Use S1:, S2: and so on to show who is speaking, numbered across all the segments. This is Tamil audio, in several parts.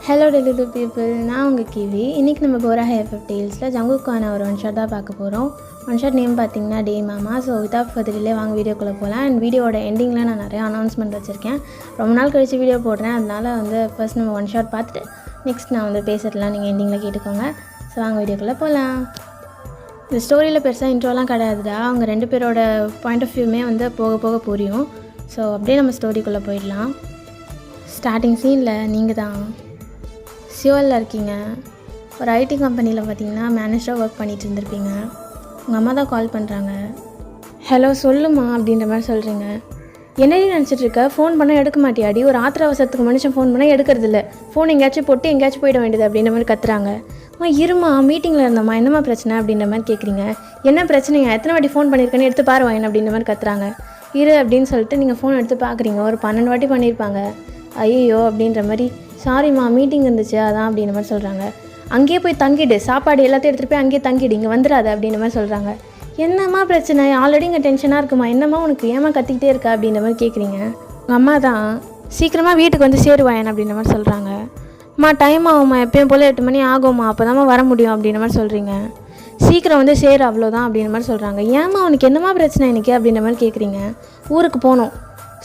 S1: ஹலோ டெலிவரி பீப்புள், நான் உங்கள் கிவி. இன்றைக்கி நம்ம போரா ஹேஃப் டீல்ஸில் ஜங்குக்கான ஒரு ஒன் ஷாட் தான் பார்க்க போகிறோம். ஒன் ஷாட் நேம் பார்த்திங்கன்னா டே மாமா. ஸோ வித்வுட் ஃபர்தர் டிலே வாங்க வீடியோக்குள்ளே போகலாம். அண்ட் வீடியோட எண்டிங்கில் நான் நிறைய அனௌன்ஸ்மெண்ட் வச்சுருக்கேன். ரொம்ப நாள் கழித்து வீடியோ போடுறேன், அதனால் ஃபர்ஸ்ட் நம்ம ஒன் ஷாட் பார்த்துட்டு நெக்ஸ்ட் நான் பேசுறதுலாம் நீங்கள் எண்டிங்கில் கேட்டுக்கோங்க. ஸோ வாங்க வீடியோக்குள்ளே போகலாம். இந்த ஸ்டோரியில் பெருசாக இன்ட்ரோலாம் கிடையாதுடா. அவங்க ரெண்டு பேரோட பாயிண்ட் ஆஃப் வியூமே போக போக புரியும். ஸோ அப்படியே நம்ம ஸ்டோரிக்குள்ளே போயிடலாம். ஸ்டார்டிங் சீனில் நீங்கள் தான் சியோலில் இருக்கீங்க. ஒரு ஐடி கம்பெனியில் பார்த்தீங்கன்னா மேனேஜராக ஒர்க் பண்ணிகிட்டு இருந்திருப்பீங்க. உங்கள் அம்மா தான் கால் பண்ணுறாங்க. ஹலோ சொல்லுமா அப்படின்ற மாதிரி சொல்கிறீங்க. என்னடி நினச்சிட்ருக்க? ஃபோன் பண்ணால் எடுக்க மாட்டியாடி? ஒரு ஆத்திர அவசரத்துக்கு மனுஷன் ஃபோன் பண்ணால் எடுக்கிறது இல்லை. ஃபோன் எங்கேயாச்சும் போட்டு எங்கேயாச்சும் போயிட வேண்டியது அப்படின்ற மாதிரி கத்துறாங்க. இருமா, மீட்டிங்கில் இருந்தம்மா, என்னம்மா பிரச்சனை அப்படின்ற மாதிரி கேட்குறீங்க. என்ன பிரச்சனையா? எத்தனை வாட்டி ஃபோன் பண்ணியிருக்கேன்னு எடுத்து பாரு வாயன் அப்படின்ற மாதிரி கத்துறாங்க. இரு அப்படின்னு சொல்லிட்டு நீங்கள் ஃபோன் எடுத்து பார்க்குறீங்க. ஒரு 12 வாட்டி பண்ணியிருப்பாங்க. ஐயோ அப்படின்ற மாதிரி, சாரிம்மா மீட்டிங் இருந்துச்சு அதான் அப்படின்ற மாதிரி சொல்கிறாங்க. அங்கேயே போய் தங்கிடு, சாப்பாடு எல்லாத்தையும் எடுத்துகிட்டு போய் அங்கேயே தங்கிடு, இங்கே வந்துடாது அப்படின்ற மாதிரி சொல்கிறாங்க. என்னம்மா பிரச்சனை? ஆல்ரெடி இங்கே டென்ஷனாக இருக்குமா, என்னம்மா உனக்கு ஏமா கத்திக்கிட்டே இருக்கா அப்படின்ற மாதிரி கேட்குறீங்க. உங்கள் அம்மா தான் சீக்கிரமாக வீட்டுக்கு சேருவாயன் அப்படின்ற மாதிரி சொல்கிறாங்க. அம்மா டைம் ஆகும்மா, எப்பயும் போல் 8 மணி ஆகும்மா, அப்போ தான்மா வர முடியும் அப்படின்ற மாதிரி சொல்கிறீங்க. சீக்கிரம் சேரு அவ்வளோதான் அப்படின்ற மாதிரி சொல்கிறாங்க. ஏம்மா உனக்கு என்னம்மா பிரச்சனை இன்றைக்கி அப்படின்ற மாதிரி கேட்குறீங்க. ஊருக்கு போகணும்,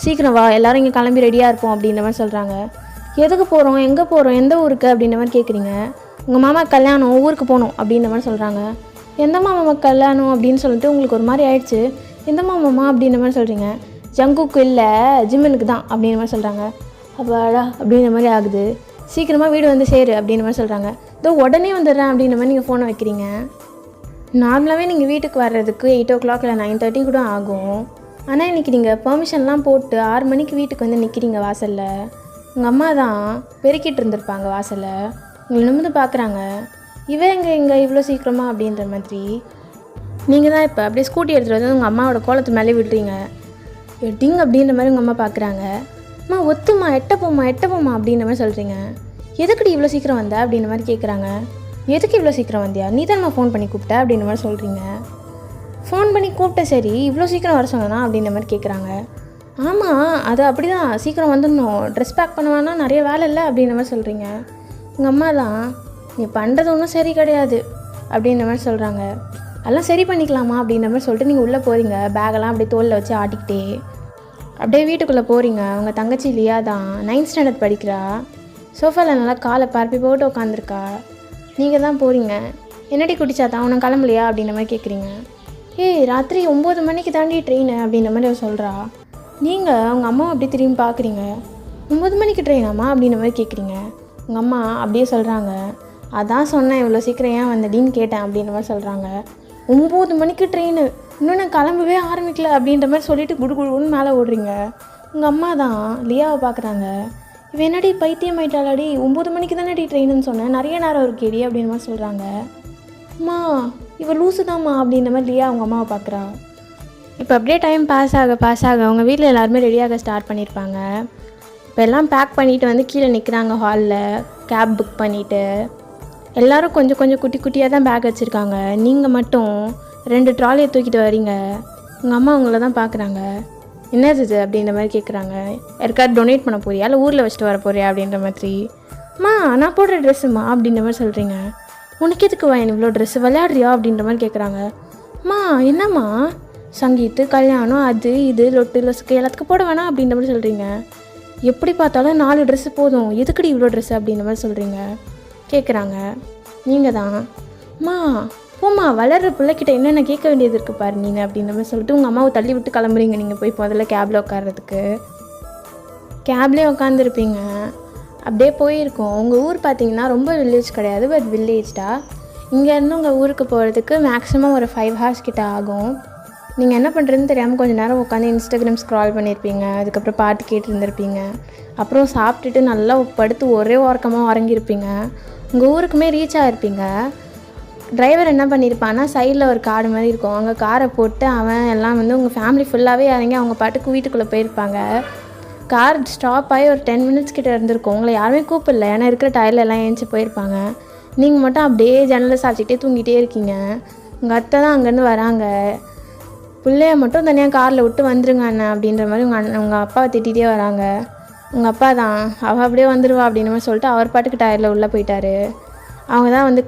S1: சீக்கிரம் வா, எல்லோரும் இங்கே கிளம்பி ரெடியாக இருப்போம் அப்படின்ற மாதிரி சொல்கிறாங்க. எதுக்கு போகிறோம், எங்கே போகிறோம், எந்த ஊருக்கு அப்படின்ற மாதிரி கேட்குறீங்க. உங்கள் மாமா கல்யாணம், ஊருக்கு போகணும் அப்படின்ற மாதிரி சொல்கிறாங்க. எந்த மாமா கல்யாணம் அப்படின்னு சொல்லிட்டு உங்களுக்கு ஒரு மாதிரி ஆயிடுச்சு. எந்த மாமாம்மா அப்படின்ற மாதிரி சொல்கிறீங்க. ஜங்குக்கு இல்லை, ஜிம்மனுக்கு தான் அப்படின்ற மாதிரி சொல்கிறாங்க. அப்பாடா அப்படின்ற மாதிரி ஆகுது. சீக்கிரமாக வீடு சேரு அப்படின்ற மாதிரி சொல்கிறாங்க. இதோ உடனே வந்துடுறேன் அப்படின்ற மாதிரி நீங்கள் ஃபோனை வைக்கிறீங்க. நார்மலாகவே நீங்கள் வீட்டுக்கு வர்றதுக்கு 8 o'clock இல்லை 9:30 கூட ஆகும். ஆனால் இன்றைக்கி நீங்கள் பெர்மிஷன்லாம் போட்டு 6 மணிக்கு வீட்டுக்கு நிற்கிறீங்க வாசலில். உங்கள் அம்மா தான் பெருக்கிட்டு இருந்திருப்பாங்க வாசலில். உங்களை நிமிர்ந்து பார்க்குறாங்க. இங்கே இவ்வளோ சீக்கிரமா அப்படின்ற மாதிரி. நீங்கள் தான் இப்போ அப்படியே ஸ்கூட்டி எடுத்துகிட்டு உங்கள் அம்மாவோட கோலத்து மேலே விடுறீங்க. டிங் அப்படின்ற மாதிரி உங்கள் அம்மா பார்க்குறாங்க. அம்மா ஒத்துமா, எட்ட போமா அப்படின்ற மாதிரி சொல்கிறீங்க. எதுக்குடி இவ்வளோ சீக்கிரம் வந்த அப்படின்ற மாதிரி கேட்குறாங்க. எதுக்கு இவ்வளோ சீக்கிரம் வந்தியா? நீ தான் நான் ஃபோன் பண்ணி கூப்பிட்ட அப்படின்ற மாதிரி சொல்கிறீங்க. ஃபோன் பண்ணி கூப்பிட்ட, சரி இவ்வளோ சீக்கிரம் வர சொன்னா அப்படின்ற மாதிரி கேட்குறாங்க. ஆமாம், அது அப்படி தான், சீக்கிரம் வந்துடணும், ட்ரெஸ் பேக் பண்ணுவானா, நிறைய வேலை இல்லை அப்படின்ற மாதிரி சொல்கிறீங்க. உங்கள் அம்மா தான் நீ பண்ணுறது ஒன்றும் சரி கிடையாது அப்படின்ற மாதிரி சொல்கிறாங்க. அதெல்லாம் சரி பண்ணிக்கலாமா அப்படின்ற மாதிரி சொல்லிட்டு நீங்கள் உள்ளே போகிறீங்க. பேகெல்லாம் அப்படியே தோலில் வச்சு ஆட்டிக்கிட்டே அப்படியே வீட்டுக்குள்ளே போகிறீங்க. அவங்க தங்கச்சி லியா தான் 9th standard படிக்கிறா. சோஃபாவில் நல்லா காலை பரப்பி போட்டு உட்காந்துருக்கா. நீங்கள் தான் போகிறீங்க. என்னடி குடிச்சாதான் உனக்கு கிளம்பலையா அப்படின்ற மாதிரி கேட்குறீங்க. ராத்திரி 9 மணிக்கு தாண்டி ட்ரெயின் அப்படின்ற மாதிரி அவள் சொல்கிறா. நீங்கள் உங்கள் அம்மா அப்படியே திரும்பி பார்க்குறீங்க. 9 மணிக்கு ட்ரெயினாம்மா அப்படின்ற மாதிரி கேட்குறீங்க. உங்கள் அம்மா அப்படியே சொல்கிறாங்க. அதான் சொன்னேன் இவ்வளோ சீக்கிரம் ஏன் வந்தடின்னு கேட்டேன் அப்படின்ற மாதிரி சொல்கிறாங்க. 9 மணிக்கு ட்ரெயின், இன்னும் நான் கிளம்பவே ஆரம்பிக்கல அப்படின்ற மாதிரி சொல்லிவிட்டு குடுன்னு மேலே ஓடுறீங்க. உங்கள் அம்மா தான் லியாவை பார்க்குறாங்க. இவன் என்னடி பைத்தியம் ஆயிட்டாளாடி, 9 மணிக்கு தானே ட்ரெயின்னு சொன்னேன், நிறைய நேரம் இருக்கேடி அப்படின்ற மாதிரி சொல்கிறாங்க. அம்மா இவள் லூஸு தான்மா அப்படின்ற மாதிரி லியா அவங்க அம்மாவை பார்க்குறா. இப்போ அப்படியே டைம் பாஸ் ஆக அவங்க வீட்டில் எல்லாருமே ரெடியாக ஸ்டார்ட் பண்ணியிருப்பாங்க. இப்போ எல்லாம் பேக் பண்ணிவிட்டு கீழே நிற்கிறாங்க ஹாலில். கேப் புக் பண்ணிவிட்டு எல்லோரும் கொஞ்சம் குட்டி குட்டியாக தான் பேக் வச்சுருக்காங்க. நீங்கள் மட்டும் 2 ட்ராலியை தூக்கிட்டு வரீங்க. உங்கள் அம்மா உங்களை தான் பார்க்குறாங்க. என்னது இது அப்படின்ற மாதிரி கேட்குறாங்க. யாருக்காவது டொனேட் பண்ண போறியா இல்லை ஊரில் வச்சுட்டு வர போறியா அப்படின்ற மாதிரி. அம்மா நான் போடுற ட்ரெஸ்ஸுமா அப்படின்ற மாதிரி சொல்கிறீங்க. உனக்கு எதுக்கு வாயன் இவ்வளோ ட்ரெஸ்ஸு, விளையாடுறியா அப்படின்ற மாதிரி கேட்குறாங்க. அம்மா என்னம்மா, சங்கீத்து கல்யாணம் அது இது லொட்டு லொசுக்கு எல்லாத்துக்கும் போட வேணாம் அப்படின்ற மாதிரி சொல்கிறீங்க. எப்படி பார்த்தாலும் 4 ட்ரெஸ்ஸு போதும், எதுக்குடி இவ்வளோ ட்ரெஸ்ஸு அப்படின்ற மாதிரி சொல்கிறீங்க கேட்குறாங்க. நீங்கள் தான் அம்மா போம்மா, வளர்கிற பிள்ளைக்கிட்ட என்னென்ன கேட்க வேண்டியது இருக்குது பாரு நீ அப்படின்ற மாதிரி சொல்லிட்டு உங்கள் அம்மாவை தள்ளி விட்டு கிளம்புறீங்க. நீங்கள் போய் முதல்ல கேபில் உட்கார்றதுக்கு. கேப்லேயே உட்காந்துருப்பீங்க. அப்படியே போயிருக்கோம். உங்கள் ஊர் பார்த்தீங்கன்னா ரொம்ப வில்லேஜ் கிடையாது, பட் வில்லேஜ்டா. இங்கேருந்து உங்கள் ஊருக்கு போகிறதுக்கு மேக்ஸிமம் ஒரு 5 hours கிட்ட ஆகும். நீங்கள் என்ன பண்ணுறதுன்னு தெரியாமல் கொஞ்சம் நேரம் உட்காந்து இன்ஸ்டாகிராம் ஸ்க்ரால் பண்ணியிருப்பீங்க. அதுக்கப்புறம் பாட்டு கேட்டு இருந்திருப்பீங்க. அப்புறம் சாப்பிட்டுட்டு நல்லா படுத்து ஒரே ஓரக்கமாக உறங்கியிருப்பீங்க. உங்கள் ஊருக்குமே ரீச் ஆகிருப்பீங்க. டிரைவர் என்ன பண்ணியிருப்பான்னா, சைடில் ஒரு காடு மாதிரி இருக்கும், அங்கே காரை போட்டு அவன் எல்லாம் உங்கள் ஃபேமிலி ஃபுல்லாகவே இறங்கி அவங்க பாட்டுக்கு வீட்டுக்குள்ளே போயிருப்பாங்க. கார் ஸ்டாப் ஆகி ஒரு 10 minutes கிட்ட இருந்திருக்கும். உங்களை யாருமே கூப்பிடல, ஏன்னா இருக்கிற டயரில் எல்லாம் ஏஞ்சி போயிருப்பாங்க. நீங்கள் மட்டும் அப்படியே ஜன்னலில் சாப்பிட்டுக்கிட்டே தூங்கிட்டே இருக்கீங்க. உங்கள் அத்தை தான் அங்கேருந்து வராங்க. பிள்ளைய மட்டும் தனியாக காரில் விட்டு வந்துருங்க அண்ணன் அப்படின்ற மாதிரி உங்கள் அப்பாவை திட்டிகிட்டே வராங்க. உங்கள் அப்பா தான், அவள் அப்படியே வந்துடுவா அப்படின்ற மாதிரி சொல்லிட்டு அவர் பாட்டுக்கு டயரில் உள்ளே போயிட்டார். அவங்க தான் வந்து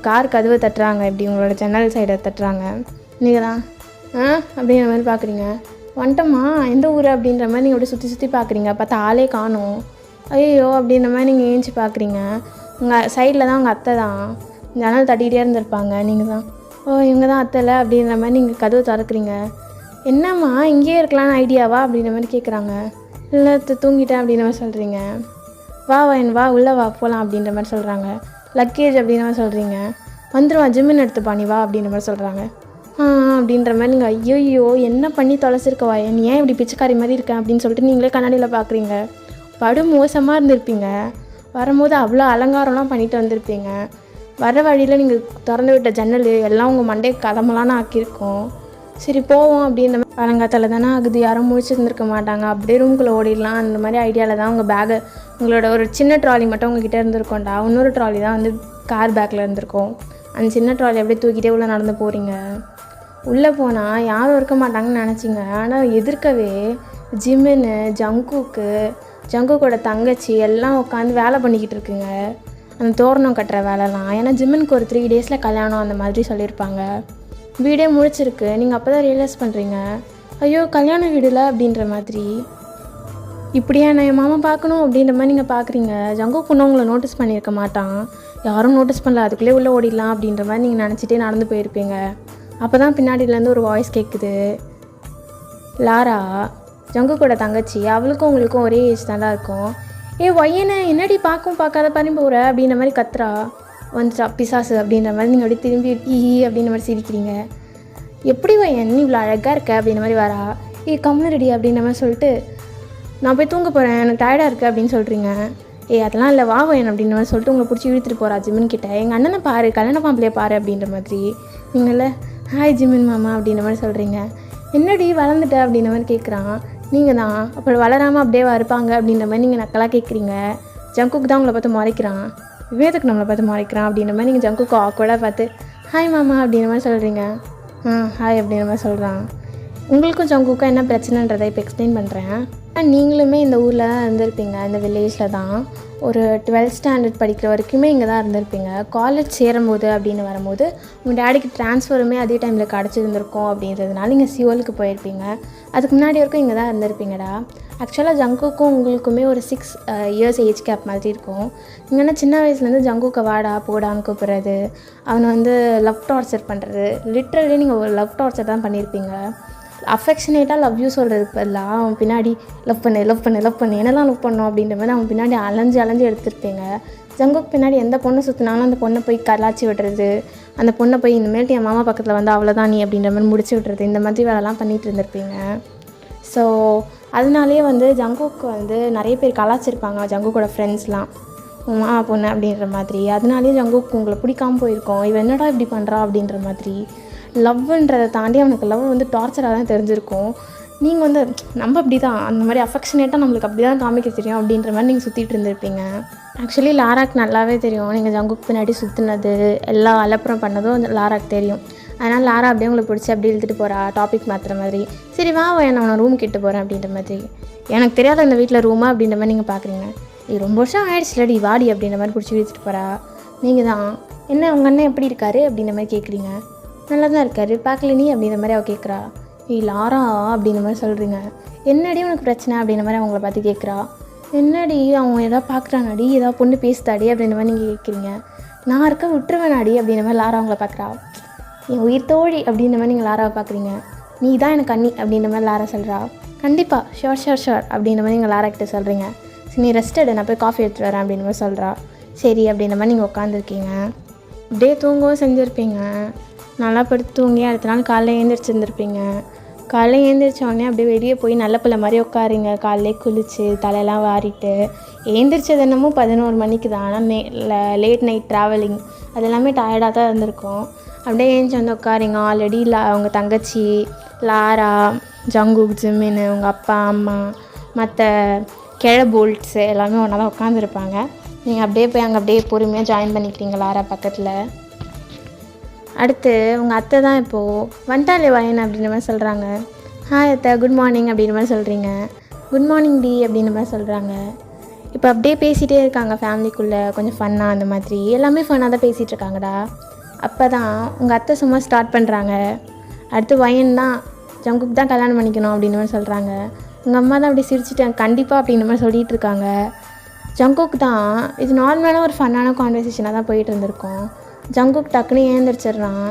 S1: கார் கதவை தட்டுறாங்க, இப்படி உங்களோட ஜன்னல் சைடை தட்டுறாங்க. நீங்கள் தான் அப்படிங்கிற மாதிரி பார்க்குறீங்க. வந்துட்டோம்மா, எந்த ஊர் அப்படின்ற மாதிரி நீங்கள் அப்படியே சுற்றி பார்க்குறீங்க. பார்த்தா ஆளே காணும். ஐயோ அப்படின்ற மாதிரி நீங்கள் ஏஞ்சி பார்க்குறீங்க. உங்கள் சைடில் தான் உங்கள் அத்தை தான் ஜன்னல் தட்டிகிட்டே இருந்திருப்பாங்க. நீங்கள் தான் இவங்க தான் அத்தைல அப்படின்ற மாதிரி நீங்கள் கதவை திறக்கிறீங்க. என்னம்மா இங்கேயே இருக்கலான்னு ஐடியாவா அப்படின்ற மாதிரி கேட்குறாங்க. இல்லை தூங்கிட்டேன் அப்படின்ற மாதிரி சொல்கிறீங்க. வா வா உள்ளே வா போகலாம் அப்படின்ற மாதிரி சொல்கிறாங்க. லக்கேஜ் அப்படின்ற மாதிரி சொல்கிறீங்க. வந்துடுவான் ஜிம்மின்னு எடுத்துப்பா நீ வா அப்படின்ற மாதிரி சொல்கிறாங்க. அப்படின்ற மாதிரி நீங்கள் ஐயோ என்ன பண்ணி தொலைச்சிருக்கவா, நீ ஏன் இப்படி பிச்சைக்காரி மாதிரி இருக்கேன் அப்படின்னு சொல்லிட்டு நீங்களே கண்ணாடியில் பார்க்குறீங்க. படு மோசமாக இருந்திருப்பீங்க. வரும்போது அவ்வளோ அலங்காரம்லாம் பண்ணிட்டு வந்திருப்பீங்க. வர வழியில் நீங்கள் திறந்து விட்ட ஜன்னல் எல்லாம் உங்கள் மண்டே கதமெல்லாம் ஆக்கியிருக்கோம். சரி போவோம் அப்படின்ற மாதிரி பழங்காத்தால் தானே ஆகுது, யாரும் முடிச்சிருந்துருக்க மாட்டாங்க, அப்படியே ரூம்குள்ளே ஓடிடலாம் அந்த மாதிரி ஐடியாவில் தான் உங்கள் பேகை உங்களோட ஒரு சின்ன ட்ராலி மட்டும் உங்ககிட்ட இருந்திருக்கோண்டா. இன்னொரு ட்ராலி தான் வந்து கார் பேக்கில் இருந்திருக்கோம். அந்த சின்ன ட்ராலி அப்படியே தூக்கிட்டே உள்ளே நடந்து போகிறீங்க. உள்ளே போனால் யாரும் இருக்க மாட்டாங்கன்னு நினச்சிங்க. ஆனால் எதிர்க்கவே ஜிம்மின்னு ஜங்குக்கோட தங்கச்சி எல்லாம் உட்காந்து வேலை பண்ணிக்கிட்டு இருக்குங்க. அந்த தோரணம் கட்டுற வேலைலாம். ஏன்னா ஜிம்மினுக்கு ஒரு 3 டேஸில் கல்யாணம் அந்த மாதிரி சொல்லியிருப்பாங்க. வீடே முடிச்சிருக்கு. நீங்கள் அப்போ தான் ரியலைஸ் பண்ணுறீங்க, ஐயோ கல்யாண வீடுல அப்படின்ற மாதிரி. இப்படியா நான் என் மாமா பார்க்கணும் அப்படின்ற மாதிரி நீங்கள் பார்க்குறீங்க. ஜங்கு பொண்ணு உங்களை நோட்டீஸ் பண்ணியிருக்க மாட்டான். யாரும் நோட்டீஸ் பண்ணல, அதுக்குள்ளே உள்ளே ஓடிடலாம் அப்படின்ற மாதிரி நீங்கள் நினச்சிட்டே நடந்து போயிருப்பீங்க. அப்போ தான் பின்னாடியிலேருந்து ஒரு வாய்ஸ் கேட்குது. லாரா, ஜங்குக்கோட தங்கச்சி, அவளுக்கும் உங்களுக்கும் ஒரே ஏஜ் தாண்டா இருக்கும். ஒய்யனை என்னடி பார்க்காத பண்ணி போகிற அப்படின்ற மாதிரி கத்துறா. வந்துச்சா பிசாசு அப்படின்ற மாதிரி நீங்கள் அப்படியே திரும்பி அப்படின்ற மாதிரி சிரிக்கிறீங்க. எப்படி ஒய்யன் நீ இவ்வளோ அழகாக இருக்க அப்படின்ற மாதிரி வரா. கம்முன்னு ரெடி அப்படின்ற மாதிரி சொல்லிட்டு நான் போய் தூங்க போகிறேன், எனக்கு டயர்டாக இருக்குது அப்படின்னு சொல்கிறீங்க. அதெல்லாம் இல்லை வா ஒய்யன் அப்படின்ற மாதிரி சொல்லிட்டு உங்களை பிடிச்சி இழுத்துட்டு போகிறா ஜிம்மின் கிட்ட. எங்கள் அண்ணனை பாரு, கல்யாண பாம்பிளையே பாரு அப்படின்ற மாதிரி. நீங்கள ஹாய் ஜிம்மின் மாமா அப்படின்ற மாதிரி சொல்கிறீங்க. என்னடி வளர்ந்துட்ட அப்படின்ற மாதிரி கேட்குறான். நீங்கள் தான் அப்புறம் வளராமல் அப்படியே இருப்பாங்க அப்படின்ற மாதிரி நீங்கள் நக்கலாக கேட்குறீங்க. ஜங்குக்கு தான் உங்களை பார்த்து முறைக்கிறான். விவேதுக்கு நம்மளை பார்த்து முறைக்கிறான் அப்படின்ற மாதிரி நீங்கள் ஜங்குக்கு ஆக்வர்டாக பார்த்து ஹாய் மாமா அப்படின்ற மாதிரி சொல்கிறீங்க. ஹாய் அப்படின்ற மாதிரி சொல்கிறான். உங்களுக்கும் ஜங்குக்கும் என்ன பிரச்சனைன்றதை இப்போ எக்ஸ்பிளைன் பண்ணுறேன். நீங்களுமே இந்த ஊரில் தான் இருந்திருப்பீங்க, இந்த வில்லேஜில் தான். ஒரு 12th ஸ்டாண்டர்ட் படிக்கிற வரைக்குமே இங்கே தான் இருந்திருப்பீங்க. காலேஜ் சேரும்போது அப்படின்னு வரும்போது உங்கள் டேடிக்கு ட்ரான்ஸ்ஃபருமே அதே டைமில் கிடச்சிருந்துருக்கோம் அப்படின்றதுனால நீங்கள் சியோலுக்கு போயிருப்பீங்க. அதுக்கு முன்னாடி வரைக்கும் இங்கே தான் இருந்திருப்பீங்கடா. ஆக்சுவலாக ஜங்குக்கும் உங்களுக்குமே ஒரு 6 years ஏஜ் கேப் மாதிரி இருக்கும். நீங்கன்னா சின்ன வயசுலேருந்து ஜங்குக்கை வாடா போடான்னு கூப்பிட்றது, அவனை வந்து லவ் டார்ச்சர் பண்ணுறது, லிட்ரலி நீங்கள் ஒரு லவ் டார்ச்சர் தான் பண்ணியிருப்பீங்க. அஃபெக்ஷனேட்டாக லவ் யூ சொல்கிறதுக்கு பதிலாக அவன் பின்னாடி லவ் பண்ணு என்னெல்லாம் லவ் பண்ணோம் அப்படின்ற மாதிரி அவன் பின்னாடி அலைஞ்சு எடுத்துருப்பீங்க. ஜங்குக்கு பின்னாடி எந்த பொண்ணு சுற்றினாலும் அந்த பொண்ணை போய் கலாச்சி விடுறது, அந்த பொண்ணை போய் இனிமேல்ட்டு என் மாமா பக்கத்தில் வந்து அவ்வளோதான் நீ அப்படின்ற மாதிரி முடிச்சு விட்டுறது, இந்த மாதிரி வேலைலாம் பண்ணிகிட்டு இருந்திருப்பீங்க. ஸோ அதனாலேயே வந்து ஜங்குக்கு வந்து நிறைய பேர் கலாச்சிருப்பாங்க, ஜங்குக்கோட ஃப்ரெண்ட்ஸ்லாம் மாமா பொண்ணு அப்படின்ற மாதிரி. அதனாலேயே ஜங்குக்கு உங்களை பிடிக்காமல் போயிருக்கோம். இவன் என்னடா இப்படி பண்ணுறா அப்படின்ற மாதிரி. லவ்ன்றதை தாண்டி அவனுக்கு லவ் வந்து டார்ச்சராக தான் தெரிஞ்சிருக்கும். நீங்கள் வந்து நம்ம அப்படி தான் அந்த மாதிரி அஃபெக்ஷனேட்டாக நம்மளுக்கு அப்படி தான் காமிக்க தெரியும் அப்படின்ற மாதிரி நீங்கள் சுற்றிட்டு இருந்திருப்பீங்க. ஆக்சுவலி லாராக்கு நல்லாவே தெரியும் நீங்கள் ஜங்குக்கு பின்னாடி சுற்றுனது எல்லா அலப்புறம் பண்ணதும் லாராக்கு தெரியும். அதனால் லாரா அப்படியே உங்களை பிடிச்சி அப்படியே இழுத்துட்டு போகிறா, டாபிக் மாற்றுற மாதிரி. சரி வா நான் அவனை ரூம் கிட்ட போகிறேன் அப்படின்ற மாதிரி. எனக்கு தெரியாத இந்த வீட்டில் ரூமா அப்படின்ற மாதிரி நீங்கள் பார்க்குறீங்க. ரொம்ப வருஷம் ஆயிடுச்சுலடி வாடி அப்படின்ற மாதிரி பிடிச்சி இழுத்துட்டு போகிறா. நீங்கள் தான் என்ன உங்கள் அண்ணன் எப்படி இருக்காரு அப்படின்ற மாதிரி கேட்குறீங்க. நல்லா தான் இருக்காரு, பார்க்கல நீ அப்படின்ற மாதிரி அவள் கேட்குறா. லாரா அப்படின்ற மாதிரி சொல்கிறீங்க. என்னடி உனக்கு பிரச்சனை அப்படின்ற மாதிரி அவங்கள பார்த்து கேட்குறா. என்னடி அவங்க எதாவது பார்க்குறானாடி, ஏதாவது பொண்ணு பேசுதாடி அப்படின்ற மாதிரி நீங்கள் கேட்குறீங்க. நான் இருக்க விட்டுருவேனாடி அப்படின்ற மாதிரி லாரா அவங்கள பார்க்குறா. என் உயிர் தோழி அப்படின்ற மாதிரி நீங்கள் லாராவை பார்க்குறீங்க. நீ தான் எனக்கு அண்ணி அப்படின்ற மாதிரி லாரா சொல்கிறா. கண்டிப்பாக ஷோர் அப்படின்ற மாதிரி நீங்கள் லாரா கிட்ட சொல்கிறீங்க. சரி நீ ரெஸ்ட் எடு, நான் போய் காஃபி எடுத்துகிட்டு வரேன் அப்படின்ற மாதிரி சொல்கிறா. சரி அப்படின்ற மாதிரி நீங்கள் உட்காந்துருக்கீங்க. அப்படியே தூங்கவும் செஞ்சுருப்பீங்க. நல்லா படுத்து தூங்கி அடுத்த நாள் காலைல எழுந்திரிச்சிருந்துருப்பீங்க. காலைல எழுந்திரிச்சோடனே அப்படியே வெளியே போய் நல்ல பிள்ளை மாதிரி உட்காருங்க. காலையிலே குளித்து தலையெல்லாம் வாரிட்டு எழுந்திரிச்சது என்னமோ 11 மணிக்கு தான். ஆனால் லேட் நைட் ட்ராவலிங் அது எல்லாமே டயர்டாக தான் இருந்திருக்கும். அப்படியே எழுந்துச்சி வந்து உட்காரிங்க. ஆல்ரெடி அவங்க தங்கச்சி லாரா, ஜங்குக், ஜிம்மின்னு, உங்கள் அப்பா அம்மா மற்ற போல்ட்ஸு எல்லாமே ஒன்றா தான் உட்காந்துருப்பாங்க. நீங்கள் அப்படியே போய் அங்கே அப்படியே பொறுமையாக ஜாயின் பண்ணிக்கிறீங்க லாரா பக்கத்தில். அடுத்து உங்கள் அத்தை தான் இப்போது வந்துட்டாலே வாயன் அப்படின்ற மாதிரி சொல்கிறாங்க. ஹாய் அத்தை, குட் மார்னிங் அப்படின்ற மாதிரி சொல்கிறீங்க. குட் மார்னிங் டி அப்படின்ற மாதிரி சொல்கிறாங்க. இப்போ அப்படியே பேசிகிட்டே இருக்காங்க ஃபேமிலிக்குள்ளே, கொஞ்சம் ஃபன்னாக அந்த மாதிரி எல்லாமே ஃபன்னாக தான் பேசிகிட்டு இருக்காங்கடா. அப்போ தான் உங்கள் அத்தை சும்மா ஸ்டார்ட் பண்ணுறாங்க. அடுத்து வயன் தான் ஜங்குக் தான் கல்யாணம் பண்ணிக்கணும் அப்படின்ற மாதிரி சொல்கிறாங்க. உங்கள் அம்மா தான் அப்படி சிரிச்சுட்டேன் கண்டிப்பாக அப்படின்ற மாதிரி சொல்லிகிட்டு இருக்காங்க. ஜங்குக் தான் இது நார்மலான ஒரு ஃபன்னான கான்வர்சேஷனாக தான் போயிட்டு இருந்திருக்கோம். ஜங்குக் டக்குன்னு ஏந்திரிச்சிட்றான்.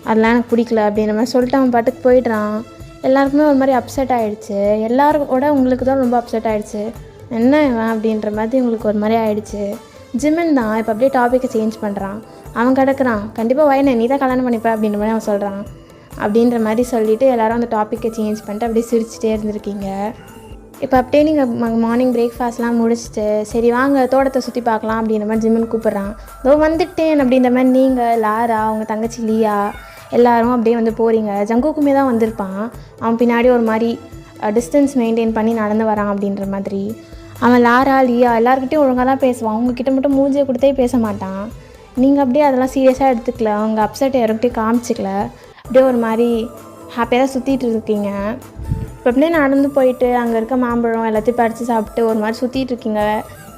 S1: அதெல்லாம் எனக்கு பிடிக்கல அப்படின்ற மாதிரி சொல்லிட்டு அவன் பாட்டுக்கு போயிடுறான். எல்லாருக்குமே ஒரு மாதிரி அப்செட் ஆகிடுச்சு. எல்லாரோட உங்களுக்கு தான் ரொம்ப அப்செட் ஆகிடுச்சு. என்ன இவன் அப்படின்ற மாதிரி உங்களுக்கு ஒரு மாதிரி ஆகிடுச்சு. ஜிமின் தான் இப்போ அப்படியே டாப்பிக்கை சேஞ்ச் பண்ணுறான். அவன் கிடக்குறான் கண்டிப்பாக வயனை நீ தான் கல்யாணம் பண்ணிப்ப அப்படின்ற மாதிரி அவன் சொல்கிறான். அப்படின்ற மாதிரி சொல்லிவிட்டு எல்லோரும் அந்த டாப்பிக்கை சேஞ்ச் பண்ணிட்டு அப்படியே சிரிச்சிட்டே இருந்திருக்கீங்க. இப்போ அப்படியே நீங்கள் மார்னிங் பிரேக்ஃபாஸ்ட்லாம் முடிச்சுட்டு சரி வாங்க தோட்டத்தை சுற்றி பார்க்கலாம் அப்படின்ற மாதிரி ஜிமின் கூப்பிட்றான். இதோ வந்துட்டேன் அப்படின்ற மாதிரி நீங்கள் லாரா அவங்க தங்கச்சி லியா எல்லோரும் அப்படியே வந்து போகிறீங்க. ஜங்குக்குமே தான் வந்திருப்பான். அவன் பின்னாடி ஒரு மாதிரி டிஸ்டன்ஸ் மெயின்டைன் பண்ணி நடந்து வரான் அப்படின்ற மாதிரி. அவன் லாரா லியா எல்லாருக்கிட்டையும் ஒழுங்காக தான் பேசுவான். அவங்கக்கிட்ட மட்டும் மூஞ்சியை கொடுத்தே பேச மாட்டான். நீங்கள் அப்படியே அதெல்லாம் சீரியஸாக எடுத்துக்கல. அவங்க அப்செட் யாருக்கிட்டையும் காமிச்சிக்கல. அப்படியே ஒரு மாதிரி ஹாப்பியாக தான் சுற்றிட்டு இருக்கீங்க. இப்போ அப்படியே நடந்து போயிட்டு அங்கே இருக்க மாம்பழம் எல்லாத்தையும் பறித்து சாப்பிட்டு ஒரு மாதிரி சுற்றிட்டு இருக்கீங்க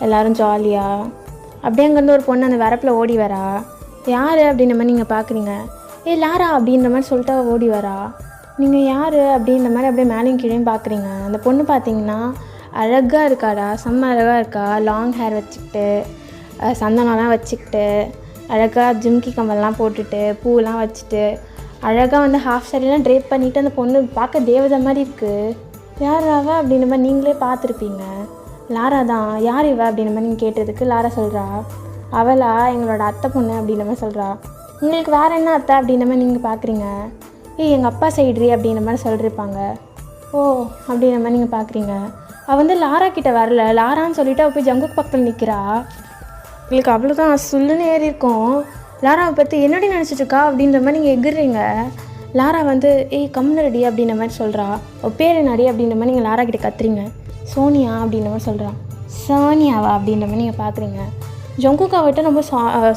S1: எல்லோரும் ஜாலியாக. அப்படியே அங்கேருந்து ஒரு பொண்ணு அந்த வரப்பில் ஓடி வரா. யார் அப்படின்ற மாதிரி நீங்கள் பார்க்குறீங்க. லாரா அப்படின்ற மாதிரி சொல்லிட்டு ஓடி வரா. நீங்கள் யார் அப்படின்ற மாதிரி அப்படியே மேலேயும் கீழேயும் பார்க்குறீங்க. அந்த பொண்ணு பார்த்தீங்கன்னா அழகாக இருக்காடா, செம்ம அழகாக இருக்கா. லாங் ஹேர் வச்சுக்கிட்டு சந்தனம்லாம் வச்சுக்கிட்டு அழகாக ஜிம்கி கம்மல்லாம் போட்டுட்டு பூவெலாம் வச்சுட்டு அழகாக வந்து ஹாஃப் சாரிலாம் ட்ரேப் பண்ணிவிட்டு அந்த பொண்ணு பார்க்க தேவதை மாதிரி இருக்குது. யாராவா அப்படின்ற மாதிரி நீங்களே பார்த்துருப்பீங்க. லாரா தான். யார் இவ அப்படின்ற மாதிரி நீங்கள் கேட்டதுக்கு லாரா சொல்கிறா அவளா எங்களோட அத்தை பொண்ணு அப்படின்ற மாதிரி சொல்கிறா. உங்களுக்கு வேறு என்ன அத்தை அப்படின்ற மாதிரி நீங்கள் பார்க்குறீங்க. எங்கள் அப்பா சைட்ரி அப்படின்ற மாதிரி சொல்லியிருப்பாங்க. ஓ அப்படின்ற மாதிரி நீங்கள் பார்க்குறீங்க. அவள் வந்து லாரா கிட்டே வரல. லாரான்னு சொல்லிவிட்டு அவள் போய் ஜங்குக் பக்கத்தில் நிற்கிறா. உங்களுக்கு அவ்வளோதான் சொல்லுன்னு ஏறி இருக்கும். லாராவை பற்றி என்னடி நினச்சிட்ருக்கா அப்படின்ற மாதிரி நீங்கள் எகிர்றீங்க. லாரா வந்து கம்முன்னு ரெடி அப்படின்ற மாதிரி சொல்கிறா. அவள் பேர் என்னடி அப்படின்ற மாதிரி நீங்கள் லாரா கிட்டே கத்துறீங்க. சோனியா அப்படின்ற மாதிரி சொல்கிறா. சோனியாவா அப்படின்ற மாதிரி நீங்கள் பார்க்குறீங்க. ஜங்குக் அவட்ட ரொம்ப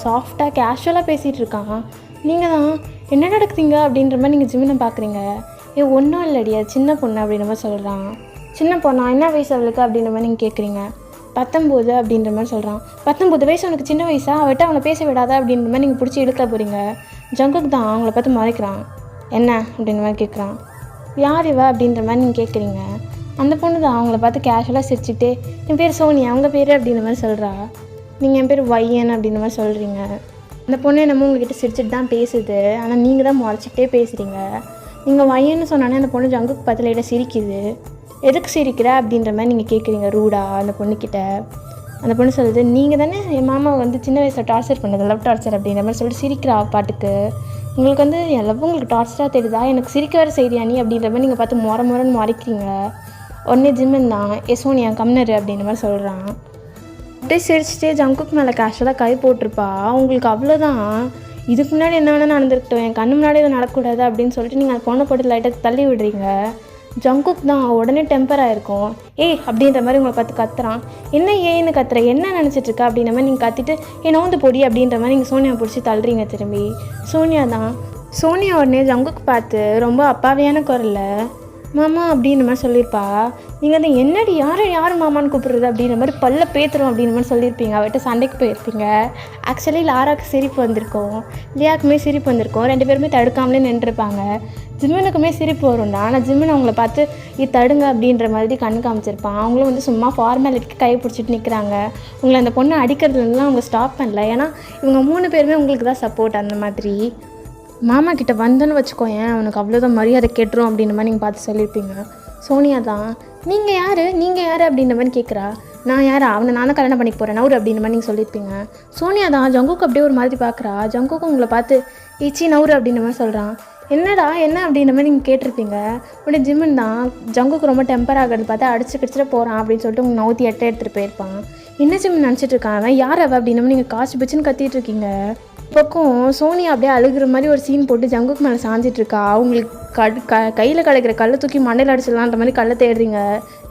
S1: சாஃப்டாக கேஷுவலாக பேசிகிட்டு இருக்கான். நீங்கள் தான் என்ன நடக்குதுங்க அப்படின்ற மாதிரி நீங்கள் ஜிமினை பார்க்குறீங்க. ஒன்றும் இல்லடி அது சின்ன பொண்ணு அப்படின்ற மாதிரி சொல்கிறான். சின்ன பொண்ணா என்ன வயசு அவளுக்கு அப்படின்ற மாதிரி நீங்கள் கேட்குறீங்க. 19 அப்படின்ற மாதிரி சொல்கிறான். 19 வயசு அவனுக்கு சின்ன வயசா, அவட்ட அவனை பேச விடாத அப்படின்ற மாதிரி நீங்கள் பிடிச்சி இழுக்க போகிறீங்க. ஜங்குக் தான் அவங்கள பார்த்து மறைக்கிறான். என்ன அப்படின்ற மாதிரி கேட்குறான். யார் இவ அப்படின்ற மாதிரி நீங்கள் கேட்குறீங்க. அந்த பொண்ணு தான் அவங்கள பார்த்து கேஷுவலாக சிரிச்சுட்டு என் பேர் சோனியா அவங்க பேர் அப்படின்ற மாதிரி சொல்கிறா. நீங்கள் என் பேர் வையன் அப்படின்ற மாதிரி சொல்கிறீங்க. அந்த பொண்ணு என்னமோ உங்கள்கிட்ட சிரிச்சுட்டு தான் பேசுது. ஆனால் நீங்கள் தான் முறைச்சிக்கிட்டே பேசுகிறீங்க. நீங்கள் வையன்னு சொன்னானே அந்த பொண்ணு ஜங்குக் பார்த்து லைட்டாக சிரிக்குது. எதுக்கு சிரிக்கிற அப்படின்ற மாதிரி நீங்கள் கேட்குறீங்க ரூடா அந்த பொண்ணுக்கிட்ட. அந்த பொண்ணு சொல்லுது நீங்கள் தானே என் மாமா வந்து சின்ன வயசில் டார்ச்சர் பண்ணது, லவ் டார்ச்சர் அப்படின்ற மாதிரி சொல்லிட்டு சிரிக்கிறா பாட்டுக்கு. உங்களுக்கு வந்து என் லவ் உங்களுக்கு டார்ச்சராக தெரியுதா, எனக்கு சிரிக்க வேறு செய்தியா நீ அப்படின்ற மாதிரி நீங்கள் பார்த்து முறைன்னு மறைக்கிறீங்க. உடனே ஜிம்மன் தான் சோனியா கம்னரு அப்படின்ற மாதிரி சொல்கிறான். அப்படியே சிரிச்சிட்டே ஜங்குக் மேலே கேஷுவலாக கை போட்டிருப்பா. உங்களுக்கு அவ்வளோதான். இதுக்கு முன்னாடி என்ன வேணால் நடந்துருக்கட்டும், என் கண்ணு முன்னாடி எதுவும் நடக்கூடாது அப்படின்னு சொல்லிட்டு நீங்கள் அந்த பொண்ணை போட்டு லைட்டாக தள்ளி விடுறீங்க. ஜங்குக் தான் உடனே டெம்பர் ஆகிருக்கும். அப்படின்ற மாதிரி உங்களை பார்த்து கத்துறான். என்ன ஏன்னு கத்துற, என்ன நினச்சிட்ருக்க அப்படின்ற மாதிரி நீங்கள் கத்திட்டு நோந்து பொடி அப்படின்ற மாதிரி நீங்கள் சோனியா பிடிச்சி தள்ளுறீங்க திரும்பி. சோனியா தான். சோனியா உடனே ஜங்குக் பார்த்து ரொம்ப அப்பாவியான குரலில் மாமா அப்படின்ற மாதிரி சொல்லியிருப்பா. நீங்கள் வந்து என்னடி யார் மாமான்னு கூப்பிட்றது அப்படின்ற மாதிரி பல்ல பேத்துரும் அப்படின்ற மாதிரி சொல்லியிருப்பீங்க. அவர்கிட்ட சண்டைக்கு போயிருப்பீங்க. ஆக்சுவலி லாராவுக்கு சிரிப்பு வந்திருக்கும், லியாக்குமே சிரிப்பு வந்திருக்கும். 2 பேருமே தடுக்காமலே நின்றுருப்பாங்க. ஜிம்மனுக்குமே சிரிப்பு வரும்டா. ஆனால் ஜிம்மன் அவங்கள பார்த்து தடுங்க அப்படின்ற மாதிரி கண் காமிச்சிருப்பான். அவங்களும் வந்து சும்மா ஃபார்மாலிட்டிக்கு கை பிடிச்சிட்டு நிற்கிறாங்க. உங்களை அந்த பொண்ணை அடிக்கிறதுலாம் அவங்க ஸ்டாப் பண்ணல. ஏன்னா இவங்க 3 பேருமே உங்களுக்கு தான் சப்போர்ட். அந்த மாதிரி மாமா கிட்ட வந்தோன்னு வச்சுக்கோயேன் அவனுக்கு அவ்வளோதான் மரியாதை கேட்டுரும் அப்படின்ற மாதிரி நீங்கள் பார்த்து சொல்லியிருப்பீங்க. சோனியா தான் நீங்கள் யார் அப்படின்ற மாதிரி கேட்குறா. நான் யாரா, அவனை நான் தான் கல்யாணம் பண்ணிக்க போகிறேன் நவுறு அப்படின்ற மாதிரி நீங்கள் சொல்லியிருப்பீங்க. சோனியா தான் ஜங்குக்கு அப்படியே ஒரு மாதிரி பார்க்குறா. ஜங்குக்கும் உங்களை பார்த்து நவுறு அப்படின்ற மாதிரி சொல்கிறான். என்னடா என்ன அப்படின்ற மாதிரி நீங்கள் கேட்டிருப்பீங்க. உடனே ஜிம்மன் தான் ஜங்குக்கு ரொம்ப டெம்பர் ஆகிறது பார்த்து அடிச்சுக்கிட்டு போகிறான் அப்படின்னு சொல்லிட்டு உங்கள் நவுத்தி எடுத்துகிட்டு போயிருப்பான். என்ன ஜிம்மன் நினச்சிட்டு இருக்கான் யார் அவ அப்படின்ற நீங்கள் காசு பிச்சுன்னு கத்திட்டு இருக்கீங்க. பக்கம் சோனியா அப்படியே அழுகிற மாதிரி ஒரு சீன் போட்டு ஜங்குக்கு மேலே சாஞ்சிட்ருக்கா. அவங்களுக்கு கையில் கிடைக்கிற கல்லை தூக்கி மண்டையில் அடிச்சிடலான்ற மாதிரி கல்லை தேடுறீங்க.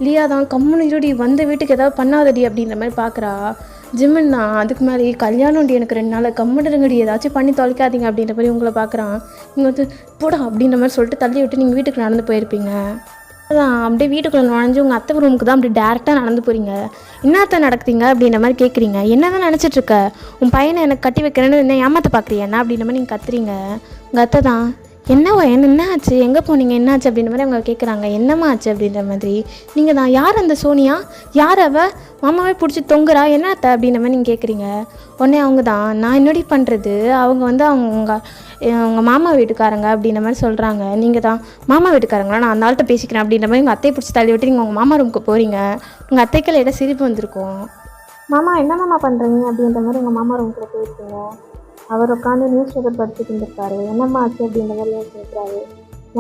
S1: லியா தான் கம்முன்னு இருடி வந்த வீட்டுக்கு ஏதாவது பண்ணாதடி அப்படின்ற மாதிரி பார்க்குறா. ஜிம்மன் தான் அதுக்கு மேலே கல்யாணம் எனக்கு 2 நாள் கம்முடுங்கடி ஏதாச்சும் பண்ணி தொலைக்காதீங்க அப்படின்ற மாதிரி உங்களை பார்க்குறான். நீங்கள் வந்து போடா அப்படின்ற மாதிரி சொல்லிட்டு தள்ளி விட்டு நீங்கள் வீட்டுக்கு நடந்து போயிருப்பீங்க. அதான் அப்படியே வீட்டுக்குள்ளே நுழைஞ்சு உங்கள் அத்தை ரூமுக்கு தான் அப்படி டேரெக்டாக நடந்து போகிறீங்க. என்னத்த நடக்குறீங்க அப்படின்ற மாதிரி கேட்குறீங்க. என்ன தான் நினச்சிட்ருக்க? உன் பையனை எனக்கு கட்டி வைக்கிறேன்னு என்ன ஏமாற்ற பார்க்குறியா என்ன அப்படின்ற மாதிரி நீங்கள் கத்துறீங்க. உங்கள் அத்தை தான் என்னவா என்ன ஆச்சு, எங்கே போனீங்க, என்ன ஆச்சு அப்படின்ற மாதிரி அவங்க கேட்குறாங்க. என்னம்மா ஆச்சு அப்படின்ற மாதிரி. நீங்கள் தான் யார் அந்த சோனியா, யார் அவள், மாமாவே பிடிச்சி தொங்குறா, என்ன அத்தை அப்படின்ற மாதிரி நீங்கள் கேட்குறீங்க. உடனே அவங்க தான் நான் என்னடி பண்ணுறது, அவங்க வந்து அவங்க மாமா வீட்டுக்காரங்க அப்படின்ற மாதிரி சொல்கிறாங்க. நீங்கள் தான் மாமா வீட்டுக்காரங்களா, நான் அந்த ஆள்கிட்ட பேசிக்கிறேன் அப்படின்ற மாதிரி உங்கள் அத்தையை பிடிச்சி தள்ளி விட்டு நீங்கள் உங்கள் மாமா ரூமுக்கு போகிறீங்க. உங்கள் அத்தைக்கு லைட்டாக சிரிப்பு வந்திருக்கும். மாமா என்ன மாமா பண்ணுறீங்க அப்படின்ற மாதிரி உங்கள் மாமா ரூமுக்குள்ளே போயிருக்கீங்க. அவர் உட்காந்து நியூஸ் பேப்பர் படிச்சுட்டு இருந்திருக்காரு. என்னம்மா ஆச்சு அப்படின்ற மாதிரி கேட்குறாரு.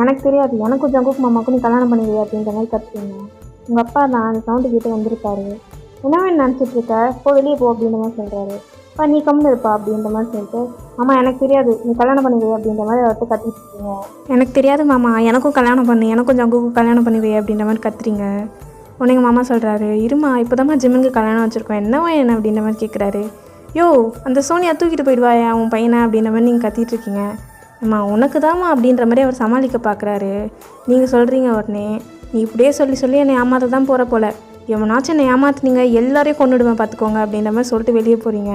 S1: எனக்கு தெரியாது, எனக்கும் ஜங்குக் மாமாவுக்கும் நீ கல்யாணம் பண்ணிடுவே அப்படின்ற மாதிரி கற்றுக்கீங்க. உங்கள் அப்பா தான் அந்த சவுண்டு கேட்டு வந்திருக்காரு. என்னவே நினச்சிட்டு இருக்க, வெளியே போ அப்படின்ற மாதிரி சொல்கிறாரு. அப்பா நீ கம்முன்னு இருப்பா அப்படின்ற மாதிரி சொல்லிட்டு, மாமா எனக்கு தெரியாது, நீ கல்யாணம் பண்ணிடுவே அப்படின்ற மாதிரி அவர்கிட்ட கத்திட்டு இருக்கீங்க. எனக்கு தெரியாது மாமா, எனக்கும் கல்யாணம் பண்ணு, எனக்கும் ஜங்குக்கும் கல்யாணம் பண்ணிடுவே அப்படின்ற மாதிரி கத்துறீங்க. உடனே எங்கள் மாமா சொல்கிறாரு, இருமா இப்போதாம்மா ஜிம்முக்கு கல்யாணம் வச்சுருக்கோம், என்னவா என்ன அப்படின்ற மாதிரி கேட்குறாரு. யோ அந்த சோனியா தூக்கிட்டு போயிடுவாயா உன் பையனை அப்படின்ற மாதிரி நீங்கள் கத்திட்டு இருக்கீங்க. அம்மா உனக்கு தாம்மா அப்படின்ற மாதிரி அவர் சமாளிக்க பார்க்குறாரு. நீங்கள் சொல்கிறீங்க உடனே, நீ இப்படியே சொல்லி என்னை ஏமாற்ற தான் போகிற போல், எவனாச்சும் என்னை ஏமாத்துனீங்க எல்லாரையும் கொண்டுடுவேன் பார்த்துக்கோங்க அப்படின்ற மாதிரி சொல்லிட்டு வெளியே போகிறீங்க.